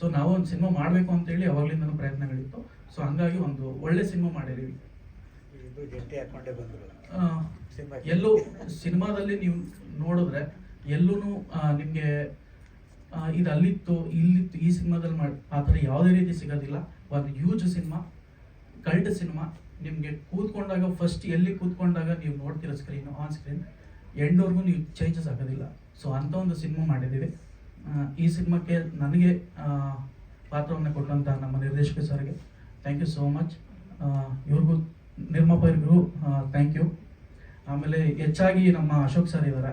ಸೊ ನಾವು ಒಂದು ಸಿನಿಮಾ ಮಾಡಬೇಕು ಅಂತೇಳಿ ಅವಾಗಲಿಂದನೂ ಪ್ರಯತ್ನಗಳಿತ್ತು. ಸೊ ಹಂಗಾಗಿ ಒಂದು ಒಳ್ಳೆ ಸಿನಿಮಾ ಮಾಡಿದ್ದೀವಿ. ಎಲ್ಲೂ ಸಿನಿಮಾದಲ್ಲಿ ನೀವು ನೋಡಿದ್ರೆ ಎಲ್ಲೂ ನಿಮಗೆ ಇದು ಅಲ್ಲಿತ್ತು ಇಲ್ಲಿತ್ತು ಈ ಸಿನಿಮಾದಲ್ಲಿ ಆ ಥರ ಯಾವುದೇ ರೀತಿ ಸಿಗೋದಿಲ್ಲ. ಒಂದು ಹ್ಯೂಜ್ ಸಿನಿಮಾ, ಕಲ್ಟ್ ಸಿನಿಮಾ. ನಿಮಗೆ ಕೂತ್ಕೊಂಡಾಗ ಫಸ್ಟ್ ಎಲ್ಲಿ ಕೂತ್ಕೊಂಡಾಗ ನೀವು ನೋಡ್ತೀರ ಸ್ಕ್ರೀನ್ ಆನ್ ಸ್ಕ್ರೀನ್ ಎಂಡ್ವರೆಗೂ ನೀವು ಚೇಂಜಸ್ ಆಗೋದಿಲ್ಲ. ಸೊ ಅಂಥ ಒಂದು ಸಿನಿಮಾ ಮಾಡಿದ್ದೀವಿ. ಈ ಸಿನಿಮಾಕ್ಕೆ ನನಗೆ ಪಾತ್ರವನ್ನು ಕೊಟ್ಟಂಥ ನಮ್ಮ ನಿರ್ದೇಶಕ ಸರ್ಗೆ ಥ್ಯಾಂಕ್ ಯು ಸೋ ಮಚ್. ಇವ್ರಿಗೂ ನಿರ್ಮಾಪಕರಿಗೂ ಥ್ಯಾಂಕ್ ಯು. ಆಮೇಲೆ ಹೆಚ್ಚಾಗಿ ನಮ್ಮ ಅಶೋಕ್ ಸರ್ ಇದ್ದಾರೆ.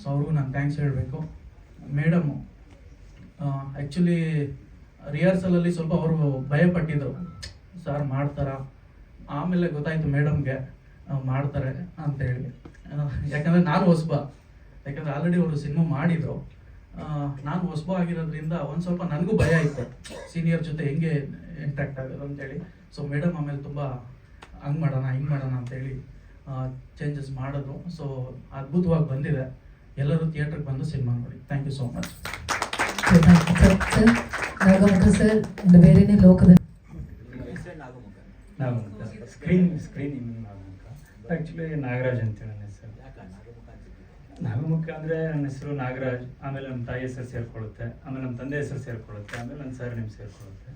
ಸೊ ಅವ್ರಿಗೂ ನಾನು ಥ್ಯಾಂಕ್ಸ್ ಹೇಳಬೇಕು. ಮೇಡಮು ಆ್ಯಕ್ಚುಲಿ ರಿಹರ್ಸಲಲ್ಲಿ ಸ್ವಲ್ಪ ಅವರು ಭಯಪಟ್ಟಿದ್ರು, ಸರ್ ಮಾಡ್ತಾರಾ? ಆಮೇಲೆ ಗೊತ್ತಾಯಿತು ಮೇಡಮ್ಗೆ ಮಾಡ್ತಾರೆ ಅಂತೇಳಿ. ಯಾಕಂದರೆ ನಾನು ಹೊಸಬ, ಯಾಕಂದರೆ ಆಲ್ರೆಡಿ ಅವರು ಸಿನಿಮಾ ಮಾಡಿದರು. ನಾನು ಹೊಸಬ ಆಗಿರೋದ್ರಿಂದ ಒಂದು ಸ್ವಲ್ಪ ನನಗೂ ಭಯ ಇತ್ತು, ಸೀನಿಯರ್ ಜೊತೆ ಹೆಂಗೆ ಇಂಟ್ಯಾಕ್ಟ್ ಆಗೋದು ಅಂತೇಳಿ. ಸೊ ಮೇಡಮ್ ಆಮೇಲೆ ತುಂಬ ಹಂಗೆ ಮಾಡೋಣ ಹಿಂಗೆ ಮಾಡೋಣ ಅಂತೇಳಿ ಚೇಂಜಸ್ ಮಾಡೋದು. ಸೊ ಅದ್ಭುತವಾಗಿ ಬಂದಿದೆ. ಎಲ್ಲರೂ ಥಿಯೇಟ್ರಿಗೆ ಬಂದು ಸಿನಿಮಾ ನೋಡಿ. Thank you so much. Nagamukha sir ಬೇರೆನೇ ಲೋಕದ ನಾಗಮುಖ ಸ್ಕ್ರೀನ್ ನಾಗಮುಖ. ಆ್ಯಕ್ಚುಲಿ ನಾಗರಾಜ್ ಅಂತೇಳಿ ನನ್ನ ಹೆಸರು. ನಾಗಮುಖ ಅಂದರೆ ನನ್ನ ಹೆಸರು ನಾಗರಾಜ್, ಆಮೇಲೆ ನಮ್ಮ ತಾಯಿ ಹೆಸರು ಸೇರಿಕೊಳ್ಳುತ್ತೆ, ಆಮೇಲೆ ನಮ್ಮ ತಂದೆ ಹೆಸರು ಸೇರಿಕೊಳ್ಳುತ್ತೆ, ಆಮೇಲೆ ನನ್ನ ಸರ್ ನಿಮ್ಮ ಸೇರಿಕೊಳ್ಳುತ್ತೆ.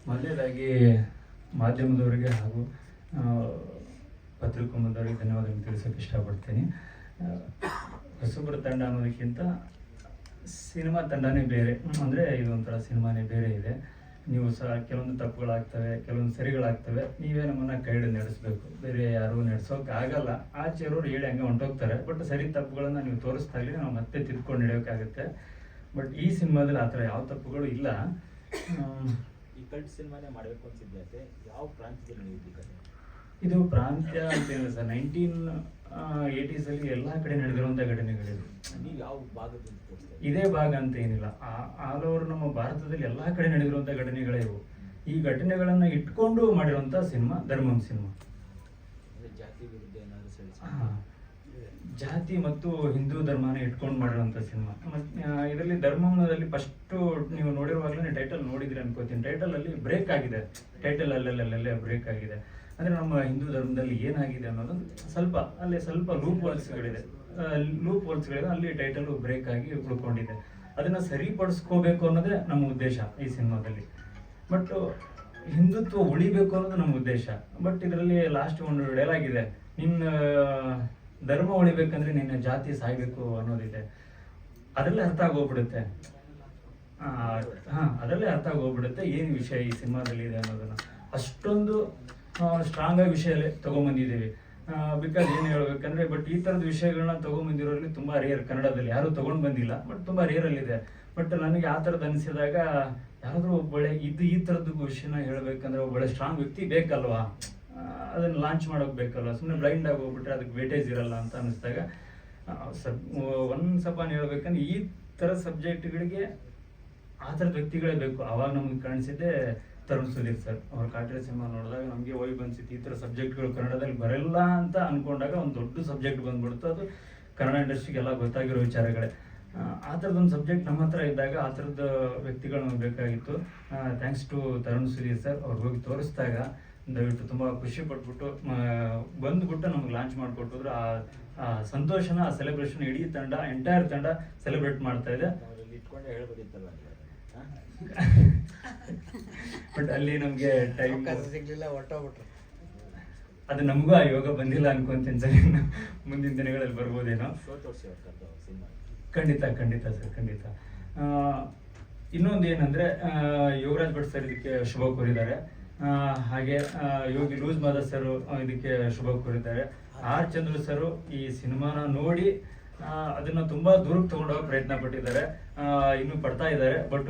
ಮೊದಲನೇದಾಗಿ ಮಾಧ್ಯಮದವರಿಗೆ ಹಾಗೂ ಪತ್ರಿಕೋದ್ಯಮದವರಿಗೆ ಧನ್ಯವಾದಗಳು ತಿಳಿಸೋಕೆ ಇಷ್ಟಪಡ್ತೀನಿ. ಹೊಸಬರ ತಂಡ ಅನ್ನೋದಕ್ಕಿಂತ ಸಿನಿಮಾ ತಂಡನೇ ಬೇರೆ, ಅಂದರೆ ಇದೊಂಥರ ಸಿನಿಮಾನೇ ಬೇರೆ ಇದೆ. ನೀವು ಸಹ ಕೆಲವೊಂದು ತಪ್ಪುಗಳಾಗ್ತವೆ, ಕೆಲವೊಂದು ಸರಿಗಳಾಗ್ತವೆ, ನೀವೇ ನಮ್ಮನ್ನು ಕೈ ಹಿಡಿದು ನಡೆಸಬೇಕು. ಬೇರೆ ಯಾರೂ ನಡೆಸೋಕೆ ಆಗಲ್ಲ. ಆಚೆಯವರು ಹೇಳಿ ಹಂಗೆ ಹೊಂಟೋಗ್ತಾರೆ. ಬಟ್ ಸರಿ ತಪ್ಪುಗಳನ್ನು ನೀವು ತೋರಿಸ್ದಾಗಲಿ ನಾವು ಮತ್ತೆ ತಿದ್ಕೊಂಡು ನಡೆಯೋಕ್ಕಾಗುತ್ತೆ. ಬಟ್ ಈ ಸಿನಿಮಾದಲ್ಲಿ ಆ ಥರ ಯಾವ ತಪ್ಪುಗಳು ಇಲ್ಲ. ಈ ಕಲ್ಟ್ ಸಿನಿಮಾನೇ ಮಾಡಬೇಕು ಅನ್ಸಿದ್ದೆ. ಯಾವ ಪ್ರಾಂತ್ಯದಲ್ಲಿ ನಡೆಯುತ್ತೆ ಇದು ಪ್ರಾಂತ್ಯ ಅಂತೇನಿಲ್ಲ ಸರ್. 1980s ಎಲ್ಲ ಕಡೆ ನಡೆದಿರುವಂಥ ಘಟನೆಗಳಿವೆ. ನೀವು ಯಾವ ಭಾಗದಲ್ಲಿ ಇದೇ ಭಾಗ ಅಂತ ಏನಿಲ್ಲ, ಆಲ್ ಓವರ್ ನಮ್ಮ ಭಾರತದಲ್ಲಿ ಎಲ್ಲ ಕಡೆ ನಡೆದಿರುವಂಥ ಘಟನೆಗಳೇ ಇವು. ಈ ಘಟನೆಗಳನ್ನು ಇಟ್ಕೊಂಡು ಮಾಡಿರುವಂಥ ಸಿನಿಮಾ ಧರ್ಮಂ ಸಿನಿಮಾ. ಜಾತಿ ವಿರುದ್ಧ ಏನಾದರೂ ಜಾತಿ ಮತ್ತು ಹಿಂದೂ ಧರ್ಮನ ಇಟ್ಕೊಂಡು ಮಾಡಿರುವಂಥ ಸಿನಿಮಾ. ಮತ್ತು ಇದರಲ್ಲಿ ಧರ್ಮದಲ್ಲಿ ಫಸ್ಟು ನೀವು ನೋಡಿರುವಾಗಲೇ ಟೈಟಲ್ ನೋಡಿದ್ರಿ ಅನ್ಕೋತೀನಿ. ಟೈಟಲಲ್ಲಿ ಬ್ರೇಕ್ ಆಗಿದೆ, ಟೈಟಲ್ ಅಲ್ಲಲ್ಲೇ ಬ್ರೇಕ್ ಆಗಿದೆ. ಅಂದರೆ ನಮ್ಮ ಹಿಂದೂ ಧರ್ಮದಲ್ಲಿ ಏನಾಗಿದೆ ಅನ್ನೋದು ಸ್ವಲ್ಪ ಲೂಪ್ ಹೋಲ್ಸ್ಗಳಿದೆ. ಅಲ್ಲಿ ಟೈಟಲು ಬ್ರೇಕ್ ಆಗಿ ಉಳ್ಕೊಂಡಿದೆ. ಅದನ್ನು ಸರಿಪಡಿಸ್ಕೋಬೇಕು ಅನ್ನೋದೇ ನಮ್ಮ ಉದ್ದೇಶ ಈ ಸಿನಿಮಾದಲ್ಲಿ. ಬಟ್ ಹಿಂದುತ್ವ ಉಳಿಬೇಕು ಅನ್ನೋದು ನಮ್ಮ ಉದ್ದೇಶ. ಬಟ್ ಇದರಲ್ಲಿ ಲಾಸ್ಟ್ ಒಂದು ಡೈಲಾಗ್ ಇದೆ, ನಿನ್ನ ಧರ್ಮ ಉಳಿಬೇಕಂದ್ರೆ ನಿನ್ನ ಜಾತಿ ಸಾಯ್ಬೇಕು ಅನ್ನೋದಿದೆ. ಅದರಲ್ಲೇ ಅರ್ಥ ಆಗೋಗ್ಬಿಡುತ್ತೆ. ಅದರಲ್ಲೇ ಅರ್ಥ ಆಗೋಗ್ಬಿಡುತ್ತೆ ಏನು ವಿಷಯ ಈ ಸಿನಿಮಾದಲ್ಲಿ ಇದೆ ಅನ್ನೋದನ್ನ. ಅಷ್ಟೊಂದು ಸ್ಟ್ರಾಂಗ್ ಆಗಿ ವಿಷಯ ತಗೊಂಬಂದಿದ್ದೀವಿ. ಬಿಕಾಸ್ ಏನು ಹೇಳ್ಬೇಕಂದ್ರೆ, ಬಟ್ ಈ ಥರದ ವಿಷಯಗಳನ್ನ ತೊಗೊಂಬಂದಿರೋರಲ್ಲಿ ತುಂಬ ರೇರ್, ಕನ್ನಡದಲ್ಲಿ ಯಾರೂ ತೊಗೊಂಡು ಬಂದಿಲ್ಲ, ಬಟ್ ತುಂಬ ರೇರಲ್ಲಿದೆ. ಬಟ್ ನನಗೆ ಆ ಥರದ್ದು ಅನಿಸಿದಾಗ ಯಾರಾದರೂ ಒಬ್ಬಳೆ ಈ ಥರದ್ದು ವಿಷಯನ ಹೇಳ್ಬೇಕಂದ್ರೆ ಒಬ್ಬಳೆ ಸ್ಟ್ರಾಂಗ್ ವ್ಯಕ್ತಿ ಬೇಕಲ್ವಾ, ಅದನ್ನು ಲಾಂಚ್ ಮಾಡೋಕೆ ಬೇಕಲ್ವ. ಸುಮ್ಮನೆ ಬ್ಲೈಂಡ್ ಆಗಿ ಹೋಗ್ಬಿಟ್ರೆ ಅದಕ್ಕೆ ವೇಟೇಜ್ ಇರಲ್ಲ ಅಂತ ಅನಿಸಿದಾಗ ಒಂದು ಹೇಳ್ಬೇಕಂದ್ರೆ ಈ ಥರ ಸಬ್ಜೆಕ್ಟ್ಗಳಿಗೆ ಆ ಥರದ ವ್ಯಕ್ತಿಗಳೇ ಬೇಕು. ಆವಾಗ ನಮ್ಗೆ ಕಾಣಿಸಿದ್ದೆ ತರುಣ್ ಸುಧೀರ್ ಸರ್. ಅವ್ರ ಕಾಟೇರಿ ಸಿನಿಮಾ ನೋಡಿದಾಗ ನಮಗೆ ಹೋಗಿ ಬಂದಿತ್ತು, ಈ ಥರ ಸಬ್ಜೆಕ್ಟ್ಗಳು ಕನ್ನಡದಲ್ಲಿ ಬರಲ್ಲ ಅಂತ ಅಂದ್ಕೊಂಡಾಗ ಒಂದು ದೊಡ್ಡ ಸಬ್ಜೆಕ್ಟ್ ಬಂದ್ಬಿಡ್ತು. ಅದು ಕನ್ನಡ ಇಂಡಸ್ಟ್ರಿಗೆಲ್ಲ ಗೊತ್ತಾಗಿರೋ ವಿಚಾರಗಳೇ. ಆ ಥರದೊಂದು ಸಬ್ಜೆಕ್ಟ್ ನಮ್ಮ ಹತ್ರ ಇದ್ದಾಗ ಆ ಥರದ ವ್ಯಕ್ತಿಗಳು ನಮ್ಗೆ ಬೇಕಾಗಿತ್ತು. Thanks to Tarun Sudhir sir. ಅವ್ರು ಹೋಗಿ ತೋರಿಸಿದಾಗ ದಯವಿಟ್ಟು ತುಂಬ ಖುಷಿ ಪಟ್ಬಿಟ್ಟು ಬಂದ್ಬಿಟ್ಟು ನಮ್ಗೆ ಲಾಂಚ್ ಮಾಡಿಕೊಟ್ಟಿದ್ರು. ಆ ಸಂತೋಷನ, ಆ ಸೆಲೆಬ್ರೇಷನ್ ಇಡೀ ತಂಡ, ಎಂಟೈರ್ ತಂಡ ಸೆಲೆಬ್ರೇಟ್ ಮಾಡ್ತಾ ಇದೆ. ಇಟ್ಕೊಂಡೆ ಹೇಳ್ಬೋದಿತ್ತಲ್ಲ. ಬಟ್ ಅಲ್ಲಿ ನಮಗೆ ಟೈಮ್ ಸಿಗ್ಲಿಲ್ಲ, ಹೊರಟೋಗ್ಬಿಟ್ರು. ಅದು ನಮಗೂ ಆ ಯೋಗ ಬಂದಿಲ್ಲ ಅನ್ಕೊಂತೀನಿ ಸರ್. ಮುಂದಿನ ದಿನಗಳಲ್ಲಿ ಬರ್ಬೋದೇನೋ. ಖಂಡಿತ ಖಂಡಿತ ಸರ್, ಖಂಡಿತ. ಇನ್ನೊಂದು ಏನಂದ್ರೆ, ಯೋಗರಾಜ್ ಭಟ್ ಸರ್ ಇದಕ್ಕೆ ಶುಭ ಕೋರಿದ್ದಾರೆ. ಹಾಗೆ ಯೋಗಿ ಲೂಸ್ ಮಾದರ್ ಸರ್ ಇದಕ್ಕೆ ಶುಭ ಕೋರಿದ್ದಾರೆ. ಆರ್ ಚಂದ್ರು ಸರ್ ಈ ಸಿನಿಮಾನ ನೋಡಿ ಅದನ್ನ ತುಂಬಾ ದೂರಕ್ಕೆ ತಗೊಂಡೋಗೋ ಪ್ರಯತ್ನ ಪಟ್ಟಿದ್ದಾರೆ, ಇನ್ನು ಪಡ್ತಾ ಇದ್ದಾರೆ. ಬಟ್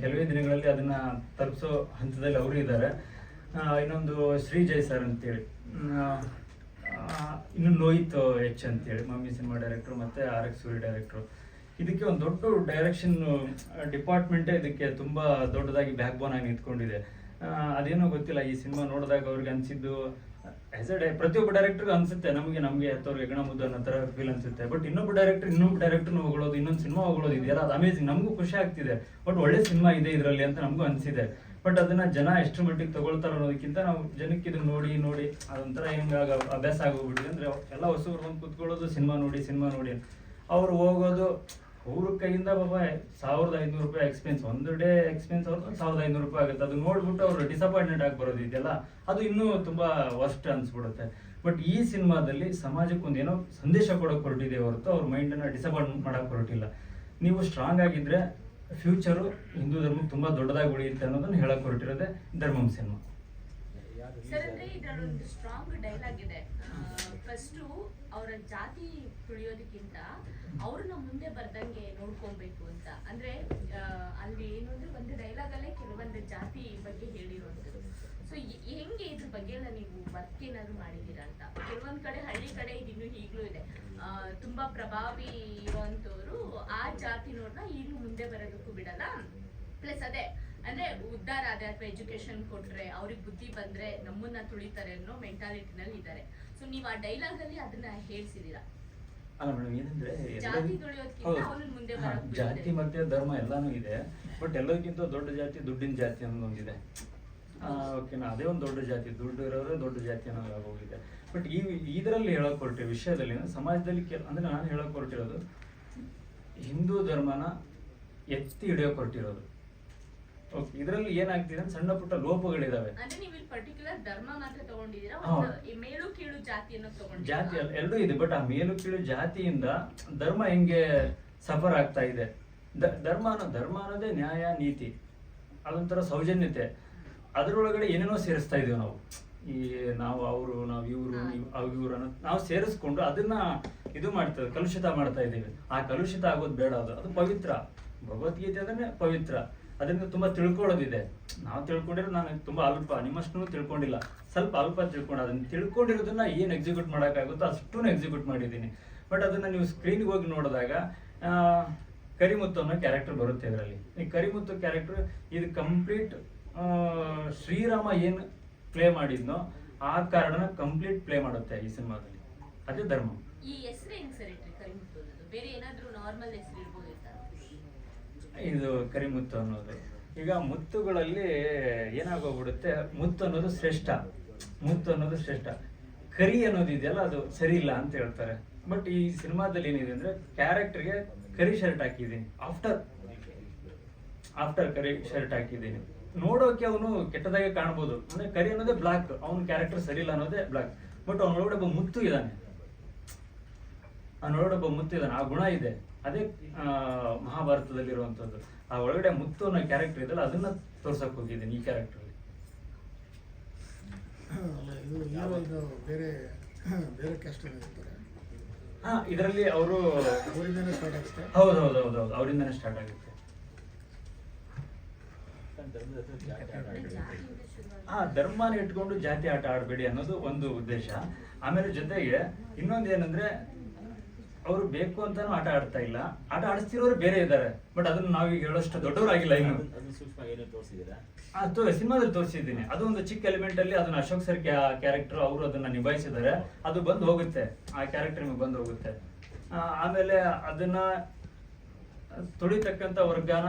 ಕೆಲವೇ ದಿನಗಳಲ್ಲಿ ಅದನ್ನ ತಲುಪಿಸೋ ಹಂತದಲ್ಲಿ ಅವರು ಇದ್ದಾರೆ. ಇನ್ನೊಂದು ಶ್ರೀಜಯ್ ಸರ್ ಅಂತೇಳಿ, ಇನ್ನು ಲೋಹಿತ್ ಎಚ್ ಅಂತೇಳಿ ಮಮ್ಮಿ ಸಿನಿಮಾ ಡೈರೆಕ್ಟ್ರು ಮತ್ತೆ RX ಸೂರಿ ಡೈರೆಕ್ಟ್ರು. ಇದಕ್ಕೆ ಒಂದು ದೊಡ್ಡ ಡೈರೆಕ್ಷನ್ ಡಿಪಾರ್ಟ್ಮೆಂಟೇ ಇದಕ್ಕೆ ತುಂಬಾ ದೊಡ್ಡದಾಗಿ ಬ್ಯಾಕ್ ಬೋನ್ ಆಗಿ ನಿಂತ್ಕೊಂಡಿದೆ. ಅದೇನೋ ಗೊತ್ತಿಲ್ಲ, ಈ ಸಿನಿಮಾ ನೋಡಿದಾಗ ಅವ್ರಿಗೆ ಅನ್ಸಿದ್ದು ಆಸ್ ಎ ಪ್ರತಿಯೊಬ್ಬ ಡೈರೆಕ್ಟರ್ಗೆ ಅನ್ಸುತ್ತೆ, ನಮಗೆ ಹತ್ತವ್ರಿಗೆ ಹೆಗಣ ಮುದ್ದು ಅನ್ನೋ ಥರ ಫೀಲ್ ಅನ್ಸುತ್ತೆ. ಬಟ್ ಇನ್ನೊಬ್ಬ ಡೈರೆಕ್ಟರ್ನ ಹೊಗಳೋದು, ಇನ್ನೊಂದು ಸಿನಿಮಾ ಹೊಗಳೋದು ಇದೆಯಲ್ಲ, ಅದು ಅಮೇಜಿಂಗ್. ನಮಗೂ ಖುಷಿ ಆಗ್ತಿದೆ, ಬಟ್ ಒಳ್ಳೆ ಸಿನಿಮಾ ಇದೆ ಇದರಲ್ಲಿ ಅಂತ ನಮಗೂ ಅನಿಸಿದೆ. ಬಟ್ ಅದನ್ನ ಜನ ಎಷ್ಟು ಮಟ್ಟಿಗೆ ತಗೊಳ್ತಾರೆ ಅನ್ನೋದಕ್ಕಿಂತ ನಾವು ಜನಕ್ಕೆ ಇದನ್ನ ನೋಡಿ ಅದೊಂಥರ ಹೆಂಗಾಗ ಅಭ್ಯಾಸ ಆಗೋಗ್ಬಿಟ್ಟಿದೆ. ಅಂದ್ರೆ ಎಲ್ಲ ಹೊಸಬ್ರು ಬಂದು ಕೂತ್ಕೊಳ್ಳೋದು, ಸಿನಿಮಾ ನೋಡಿ ಅವ್ರು ಹೋಗೋದು, ಅವ್ರ ಕೈಯಿಂದ ಬಾಬಾ 1500 ರೂಪಾಯಿ ಎಕ್ಸ್ಪೆನ್ಸ್, ಒಂದು ಡೇ ಎಕ್ಸ್ಪೆನ್ಸ್ ಅವ್ರಿಗೆ 1500 ರೂಪಾಯಿ ಆಗುತ್ತೆ. ಅದು ನೋಡ್ಬಿಟ್ಟು ಅವ್ರು ಡಿಸಪಾಯಿಂಟ್ಮೆಂಟ್ ಆಗಿ ಬರೋದು ಇದೆಯಲ್ಲ, ಅದು ಇನ್ನೂ ತುಂಬಾ ವರ್ಸ್ಟ್ ಅನ್ಸ್ಬಿಡುತ್ತೆ. ಬಟ್ ಈ ಸಿನಿಮಾದಲ್ಲಿ ಸಮಾಜಕ್ಕೆ ಒಂದೇನೋ ಸಂದೇಶ ಕೊಡೋಕೆ ಹೊರಟಿದೆ ಹೊರತು ಅವ್ರ ಮೈಂಡನ್ನು ಡಿಸಪಾಯಿಂಟ್ ಮಾಡಕ್ಕೆ ಹೊರಟಿಲ್ಲ. ನೀವು ಸ್ಟ್ರಾಂಗ್ ಆಗಿದ್ರೆ ಫ್ಯೂಚರು ಹಿಂದೂ ಧರ್ಮಕ್ಕೆ ತುಂಬಾ ದೊಡ್ಡದಾಗಿ ಉಳಿಯುತ್ತೆ ಅನ್ನೋದನ್ನ ಹೇಳಕ್ ಹೊರಟಿರೋದೆ ಧರ್ಮಂ ಸಿನಿಮಾ. ಸರ್, ಅಂದ್ರೆ ಇದರಲ್ಲೊಂದು ಸ್ಟ್ರಾಂಗ್ ಡೈಲಾಗ್ ಇದೆ. ಫಸ್ಟ್ ಅವರ ಜಾತಿ ತುಳಿಯೋದಕ್ಕಿಂತ ಅವ್ರನ್ನ ಮುಂದೆ ಬರ್ದಂಗೆ ನೋಡ್ಕೊಬೇಕು ಅಂತ. ಅಂದ್ರೆ ಅಲ್ಲಿ ಏನು ಅಂದ್ರೆ ಒಂದು ಡೈಲಾಗ್ ಅಲ್ಲೇ ಕೆಲವೊಂದು ಜಾತಿ ಬಗ್ಗೆ ಹೇಳಿರೋದು. ಸೊ ಹೆಂಗೆ ಇದ್ರ ಬಗ್ಗೆ ಎಲ್ಲ ನೀವು ವರ್ಕ್ ಏನಾದ್ರು ಮಾಡಿದೀರಾ ಅಂತ? ಕೆಲವೊಂದ್ ಕಡೆ ಹಳ್ಳಿ ಕಡೆ ಇದಿನ್ನು ಈಗಲೂ ಇದೆ, ತುಂಬಾ ಪ್ರಭಾವಿ ಇರುವಂತವ್ರು ಆ ಜಾತಿನವ್ರನ್ನ ಈಗಲೂ ಮುಂದೆ ಬರೋದಕ್ಕೂ ಬಿಡಲ್ಲ. ಪ್ಲಸ್ ಅದೇ ಅಂದ್ರೆ ಉದ್ಧಾರ ಆದ್ರೆ ಅಥವಾ ಎಜುಕೇಶನ್ ಕೊಟ್ರೆ ಅವ್ರಿಗೆ ಬುದ್ಧಿ ಬಂದ್ರೆ ನಮ್ಮನ್ನ ತುಳಿತಾರೆ ಅನ್ನೋ ಮೆಂಟಾಲಿಟಿನಲ್ಲಿ ಇದ್ದಾರೆ. ಸೊ ನೀವು ಆ ಡೈಲಾಗ್ ಅಲ್ಲಿ ಅದನ್ನ ಹೇಳ್ಸಿದೀರಾ? ಅಲ್ಲ ಮೇಡಮ್, ಏನಂದ್ರೆ ಜಾತಿ ತುಳಿಯೋದಕ್ಕಿಂತ ಅವ್ರನ್ನ ಮುಂದೆ ಬರೋದು, ಜಾತಿ ಮತ್ತೆ ಧರ್ಮ ಎಲ್ಲಾನು ಇದೆ. ಬಟ್ ಎಲ್ಲದಕ್ಕಿಂತ ದೊಡ್ಡ ಜಾತಿ ದುಡ್ಡಿನ ಜಾತಿ ಅನ್ನೋದೊಂದಿದೆ. ಓಕೆನಾ, ಅದೇ ಒಂದು ದೊಡ್ಡ ಜಾತಿ, ದುಡ್ಡು ಇರೋದೇ ದೊಡ್ಡ ಜಾತಿ ಅನ್ನೋದು ಹೋಗಿದೆ. ಬಟ್ ಇದರಲ್ಲಿ ಹೇಳಕ್ ಹೊರಟಿರೋ ವಿಷಯದಲ್ಲಿ ಸಮಾಜದಲ್ಲಿ ಅಂದ್ರೆ ನಾನು ಹೇಳಕ್ ಹೊರಟಿರೋದು ಹಿಂದೂ ಧರ್ಮನ ಎತ್ತಿ ಹಿಡಿಯೋಕೆ ಹೊರಟಿರೋದು. ಓಕೆ, ಇದರಲ್ಲಿ ಏನಾಗ್ತಿದೆ ಅಂದ್ರೆ ಸಣ್ಣ ಪುಟ್ಟ ಲೋಪಗಳಿದಾವೆ. ಅಂದ್ರೆ ನೀವು ಇಲ್ಲಿ ಪರ್ಟಿಕ್ಯುಲರ್ ಧರ್ಮ ಮಾತ್ರ ತಗೊಂಡಿದ್ದೀರಾ, ಮೇಲು ಕೀಳು ಜಾತಿ ಅನ್ನೋದು ತಗೊಂಡಿದ್ದೀರಾ? ಜಾತಿ ಎರಡೂ ಇದೆ. ಬಟ್ ಆ ಮೇಲು ಕೀಳು ಜಾತಿಯಿಂದ ಧರ್ಮ ಹೆಂಗೆ ಸಫರ್ ಆಗ್ತಾ ಇದೆ. ಧರ್ಮ ಅನ್ನೋದೇ ನ್ಯಾಯ, ನೀತಿ, ಅದೊಂಥರ ಸೌಜನ್ಯತೆ. ಅದರೊಳಗಡೆ ಏನೇನೋ ಸೇರಿಸ್ತಾ ಇದೀವಿ ನಾವು. ನಾವು ಅವರು, ನಾವು ಇವರು, ಇವರು ಅನ್ನೋದು ನಾವು ಸೇರಿಸ್ಕೊಂಡು ಅದನ್ನ ಇದು ಮಾಡ್ತೇವೆ, ಕಲುಷಿತ ಮಾಡ್ತಾ ಇದ್ದೀವಿ. ಆ ಕಲುಷಿತ ಆಗೋದು ಬೇಡ. ಅದು ಪವಿತ್ರ. ಭಗವದ್ಗೀತೆ ಅದನ್ನೇ ಪವಿತ್ರ. ಅದರಿಂದ ತುಂಬಾ ತಿಳ್ಕೊಳ್ಳೋದಿದೆ. ನಾವು ತಿಳ್ಕೊಂಡಿರೋ, ನಾನು ತುಂಬಾ ಅಲ್ಪ, ನಿಮ್ಮಷ್ಟು ತಿಳ್ಕೊಂಡಿಲ್ಲ, ಸ್ವಲ್ಪ ಅಲ್ಪ ತಿಳ್ಕೊಂಡು ಅದನ್ನ ತಿಳ್ಕೊಂಡಿರೋದನ್ನ ಏನು ಎಕ್ಸಿಕ್ಯೂಟ್ ಮಾಡೋಕ್ಕಾಗುತ್ತೋ ಅಷ್ಟೂ ಎಕ್ಸಿಕ್ಯೂಟ್ ಮಾಡಿದ್ದೀನಿ. ಬಟ್ ಅದನ್ನ ನೀವು ಸ್ಕ್ರೀನ್ಗೆ ಹೋಗಿ ನೋಡಿದಾಗ ಕರಿಮುತ್ತು ಅನ್ನೋ ಕ್ಯಾರೆಕ್ಟರ್ ಬರುತ್ತೆ ಇದರಲ್ಲಿ. ಈ ಕರಿಮುತ್ತು ಕ್ಯಾರೆಕ್ಟರ್ ಇದು ಕಂಪ್ಲೀಟ್ ಶ್ರೀರಾಮ ಏನು ಪ್ಲೇ ಮಾಡಿದ್ನೋ ಆ ಕಾರಣನ ಕಂಪ್ಲೀಟ್ ಪ್ಲೇ ಮಾಡುತ್ತೆ ಈ ಸಿನಿಮಾದಲ್ಲಿ. ಅದೇ ಧರ್ಮ. ಈ ಹೆಸರು ಹೆಂಗ್ ಸರ್ ಇಟ್ರಿ ಕರಿಮುತ್ತು ಅನ್ನೋದು? ಬೇರೆ ಏನಾದ್ರೂ ನಾರ್ಮಲ್ ಹೆಸರು ಇರ್ಬೋದಿತ್ತ? ಇದು ಕರಿಮುತ್ತು ಅನ್ನೋದು, ಈಗ ಮುತ್ತುಗಳಲ್ಲಿ ಏನಾಗೋಗ್ಬಿಡುತ್ತೆ, ಮುತ್ತು ಅನ್ನೋದು ಶ್ರೇಷ್ಠ, ಮುತ್ತು ಅನ್ನೋದು ಶ್ರೇಷ್ಠ. ಕರಿ ಅನ್ನೋದು ಇದೆಯಲ್ಲ, ಅದು ಸರಿ ಇಲ್ಲ ಅಂತ ಹೇಳ್ತಾರೆ. ಬಟ್ ಈ ಸಿನಿಮಾದಲ್ಲಿ ಏನಿದೆ ಅಂದ್ರೆ ಕ್ಯಾರೆಕ್ಟರ್ಗೆ ಕರಿ ಶರ್ಟ್ ಹಾಕಿದ್ದೀನಿ. ಆಫ್ಟರ್ ಕರಿ ಶರ್ಟ್ ಹಾಕಿದ್ದೀನಿ. ನೋಡೋಕೆ ಅವನು ಕೆಟ್ಟದಾಗೆ ಕಾಣ್ಬೋದು, ಅಂದ್ರೆ ಕರಿ ಅನ್ನೋದೇ ಬ್ಲಾಕ್, ಅವನ ಕ್ಯಾರೆಕ್ಟರ್ ಸರಿ ಇಲ್ಲ ಅನ್ನೋದೇ ಬ್ಲಾಕ್. ಬಟ್ ಅವನೊಳಗಡೆ ಒಬ್ಬ ಮುತ್ತು ಇದ್ದಾನೆ, ಆ ಗುಣ ಇದೆ. ಅದೇ ಮಹಾಭಾರತದಲ್ಲಿರುವಂಥದ್ದು. ಆ ಒಳಗಡೆ ಮುತ್ತು ಅನ್ನೋ ಕ್ಯಾರೆಕ್ಟರ್ ಇದೆಯಲ್ಲ, ಅದನ್ನ ತೋರ್ಸಕ್ ಹೋಗಿದ್ದೀನಿ ಈ ಕ್ಯಾರೆಕ್ಟರ್. ಬೇರೆ ಬೇರೆ ಕ್ಯಾಸ್ಟ್ ಇರ್ತಾರೆ. ಇದರಲ್ಲಿ ಅವರು ಹೌದು ಅವರಿಂದನೇ ಸ್ಟಾರ್ಟ್ ಆಗುತ್ತೆ. ಧರ್ಮನ ಇಟ್ಕೊಂಡು ಜಾತಿ ಆಟ ಆಡಬೇಡಿ ಅನ್ನೋದು ಒಂದು ಉದ್ದೇಶ. ಆಮೇಲೆ ಜೊತೆಗೆ ಇನ್ನೊಂದು ಏನಂದ್ರೆ, ಅವರು ಬೇಕು ಅಂತಾನು ಆಟ ಆಡ್ತಾ ಇಲ್ಲ, ಆಟ ಆಡಿಸ್ತಿರೋರು ಬೇರೆ ಇದ್ದಾರೆ. ಬಟ್ ಅದನ್ನ ನಾವೀಗ ಹೇಳೋಷ್ಟು ದೊಡ್ಡವರಾಗಿಲ್ಲ ಇನ್ನು. ಸಿನಿಮಾದಲ್ಲಿ ತೋರಿಸಿದ್ದೀನಿ. ಅದು ಒಂದು ಚಿಕ್ಕ ಎಲಿಮೆಂಟ್ ಅಲ್ಲಿ ಅದನ್ನ ಅಶೋಕ್ ಸರ್ ಕ್ಯಾರೆಕ್ಟರ್ ಅವರು ಅದನ್ನ ನಿಭಾಯಿಸಿದ್ದಾರೆ. ಅದು ಬಂದು ಹೋಗುತ್ತೆ, ಆ ಕ್ಯಾರೆಕ್ಟರ್ ನಿಮಗೆ ಬಂದು ಹೋಗುತ್ತೆ. ಆಮೇಲೆ ಅದನ್ನ ತುಳಿತಕ್ಕಂಥ ವರ್ಗಾನ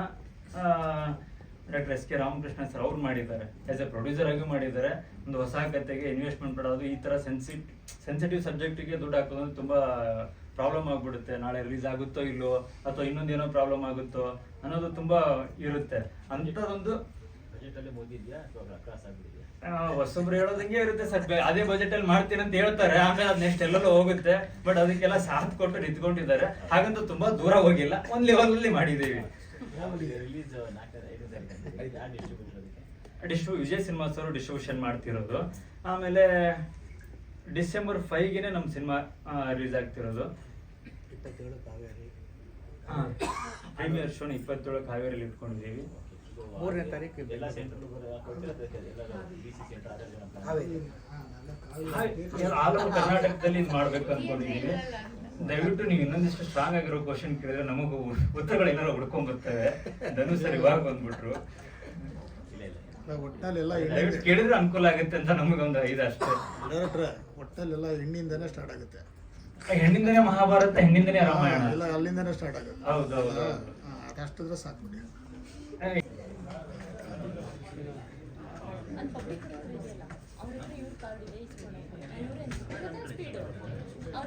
doctor S K Ramakrishna sir ಅವ್ರು ಮಾಡಿದ್ದಾರೆ. ಆಸ್ ಎ ಪ್ರೊಡ್ಯೂಸರ್ ಆಗಿ ಮಾಡಿದ್ದಾರೆ. ಒಂದು ಹೊಸ ಕತೆಗೆ ಇನ್ವೆಸ್ಟ್ಮೆಂಟ್ ಮಾಡೋದು, ಈ ತರ ಸೆನ್ಸಿಟಿವ್ ಸಬ್ಜೆಕ್ಟಿಗೆ ದುಡ್ಡು ಹಾಕೋದು ಅಂದ್ರೆ ತುಂಬಾ ಪ್ರಾಬ್ಲಮ್ ಆಗ್ಬಿಡುತ್ತೆ. ನಾಳೆ ರಿಲೀಸ್ ಆಗುತ್ತೋ ಇಲ್ಲೋ, ಅಥವಾ ಇನ್ನೊಂದೇನೋ ಪ್ರಾಬ್ಲಮ್ ಆಗುತ್ತೋ ಅನ್ನೋದು ತುಂಬಾ ಇರುತ್ತೆ. ಅಂಥದ್ದೊಂದು ಹೊಸೊಬ್ರು ಹೇಳೋದಂಗೆ ಇರುತ್ತೆ ಸರ್, ಅದೇ ಬಜೆಟ್ ಅಲ್ಲಿ ಮಾಡ್ತೀನಿ ಅಂತ ಹೇಳ್ತಾರೆ, ಆಮೇಲೆ ಅದ್ ನೆಕ್ಸ್ಟ್ ಎಲ್ಲೆಲ್ಲೋ ಹೋಗುತ್ತೆ. ಬಟ್ ಅದಕ್ಕೆಲ್ಲ ಸಾಥ್ ಕೊಟ್ಟು ನಿಂತ್ಕೊಂಡಿದ್ದಾರೆ. ಹಾಗಂತ ತುಂಬಾ ದೂರ ಹೋಗಿಲ್ಲ, ಒಂದ್ ಲೆವೆಲ್ ಅಲ್ಲಿ ಮಾಡಿದ್ದೀವಿ. ವಿಜಯ್ ಸಿನಿಮಾಸ್ ಅವರು ಡಿಸ್ಟ್ರಿಬ್ಯೂಷನ್ ಮಾಡ್ತಿರೋದು. ಆಮೇಲೆ ಡಿಸೆಂಬರ್ 5ಗೆ ನಮ್ಮ ಸಿನಿಮಾ ರಿಲೀಸ್ ಆಗ್ತಿರೋದು. ಪ್ರೀಮಿಯರ್ ಶೋನ 27 ಕಾವೇರಿಯಲ್ಲಿ ಇಟ್ಕೊಂಡಿದ್ದೀವಿ. 3ನೇ ತಾರೀಕು ಆಲ್ ಓವರ್ ಕರ್ನಾಟಕದಲ್ಲಿ ಇದು ಮಾಡ್ಬೇಕು ಅನ್ಕೊಂಡಿದ್ದೀವಿ. ದಯವಿಟ್ಟು ನೀವು ಇನ್ನೊಂದಿಷ್ಟು ಸ್ಟ್ರಾಂಗ್ ಆಗಿರೋ ಕ್ವಶನ್ ಕೇಳಿದ್ರೆ ನಮಗೂ ಉತ್ತರಗಳು ಏನಾರು ಹುಡ್ಕೊಂಡ್ ಬರ್ತವೆ. ಧನು ಸರ್ ಇವಾಗ ಬಂದ್ಬಿಟ್ರು, ದಯವಿಟ್ಟು ಕೇಳಿದ್ರೆ ಅನುಕೂಲ ಆಗುತ್ತೆ ಅಂತ ನಮಗೊಂದು ಇದು ಅಷ್ಟೇ. ಒಟ್ಟಲ್ಲೆಲ್ಲ ಹೆಣ್ಣಿಂದನೇ ಸ್ಟಾರ್ಟ್ ಆಗುತ್ತೆ. ಹೆಣ್ಣಿಂದನೇ ಮಹಾಭಾರತ, ಹೆಣ್ಣಿಂದನೇ ರಾಮಾಯಣ, ಎಲ್ಲ ಅಲ್ಲಿಂದನೇ ಸ್ಟಾರ್ಟ್ ಆಗುತ್ತೆ. ಹೌದೌದು. ಅದಷ್ಟಿದ್ರೆ ಸಾಕು. ಅವ್ರ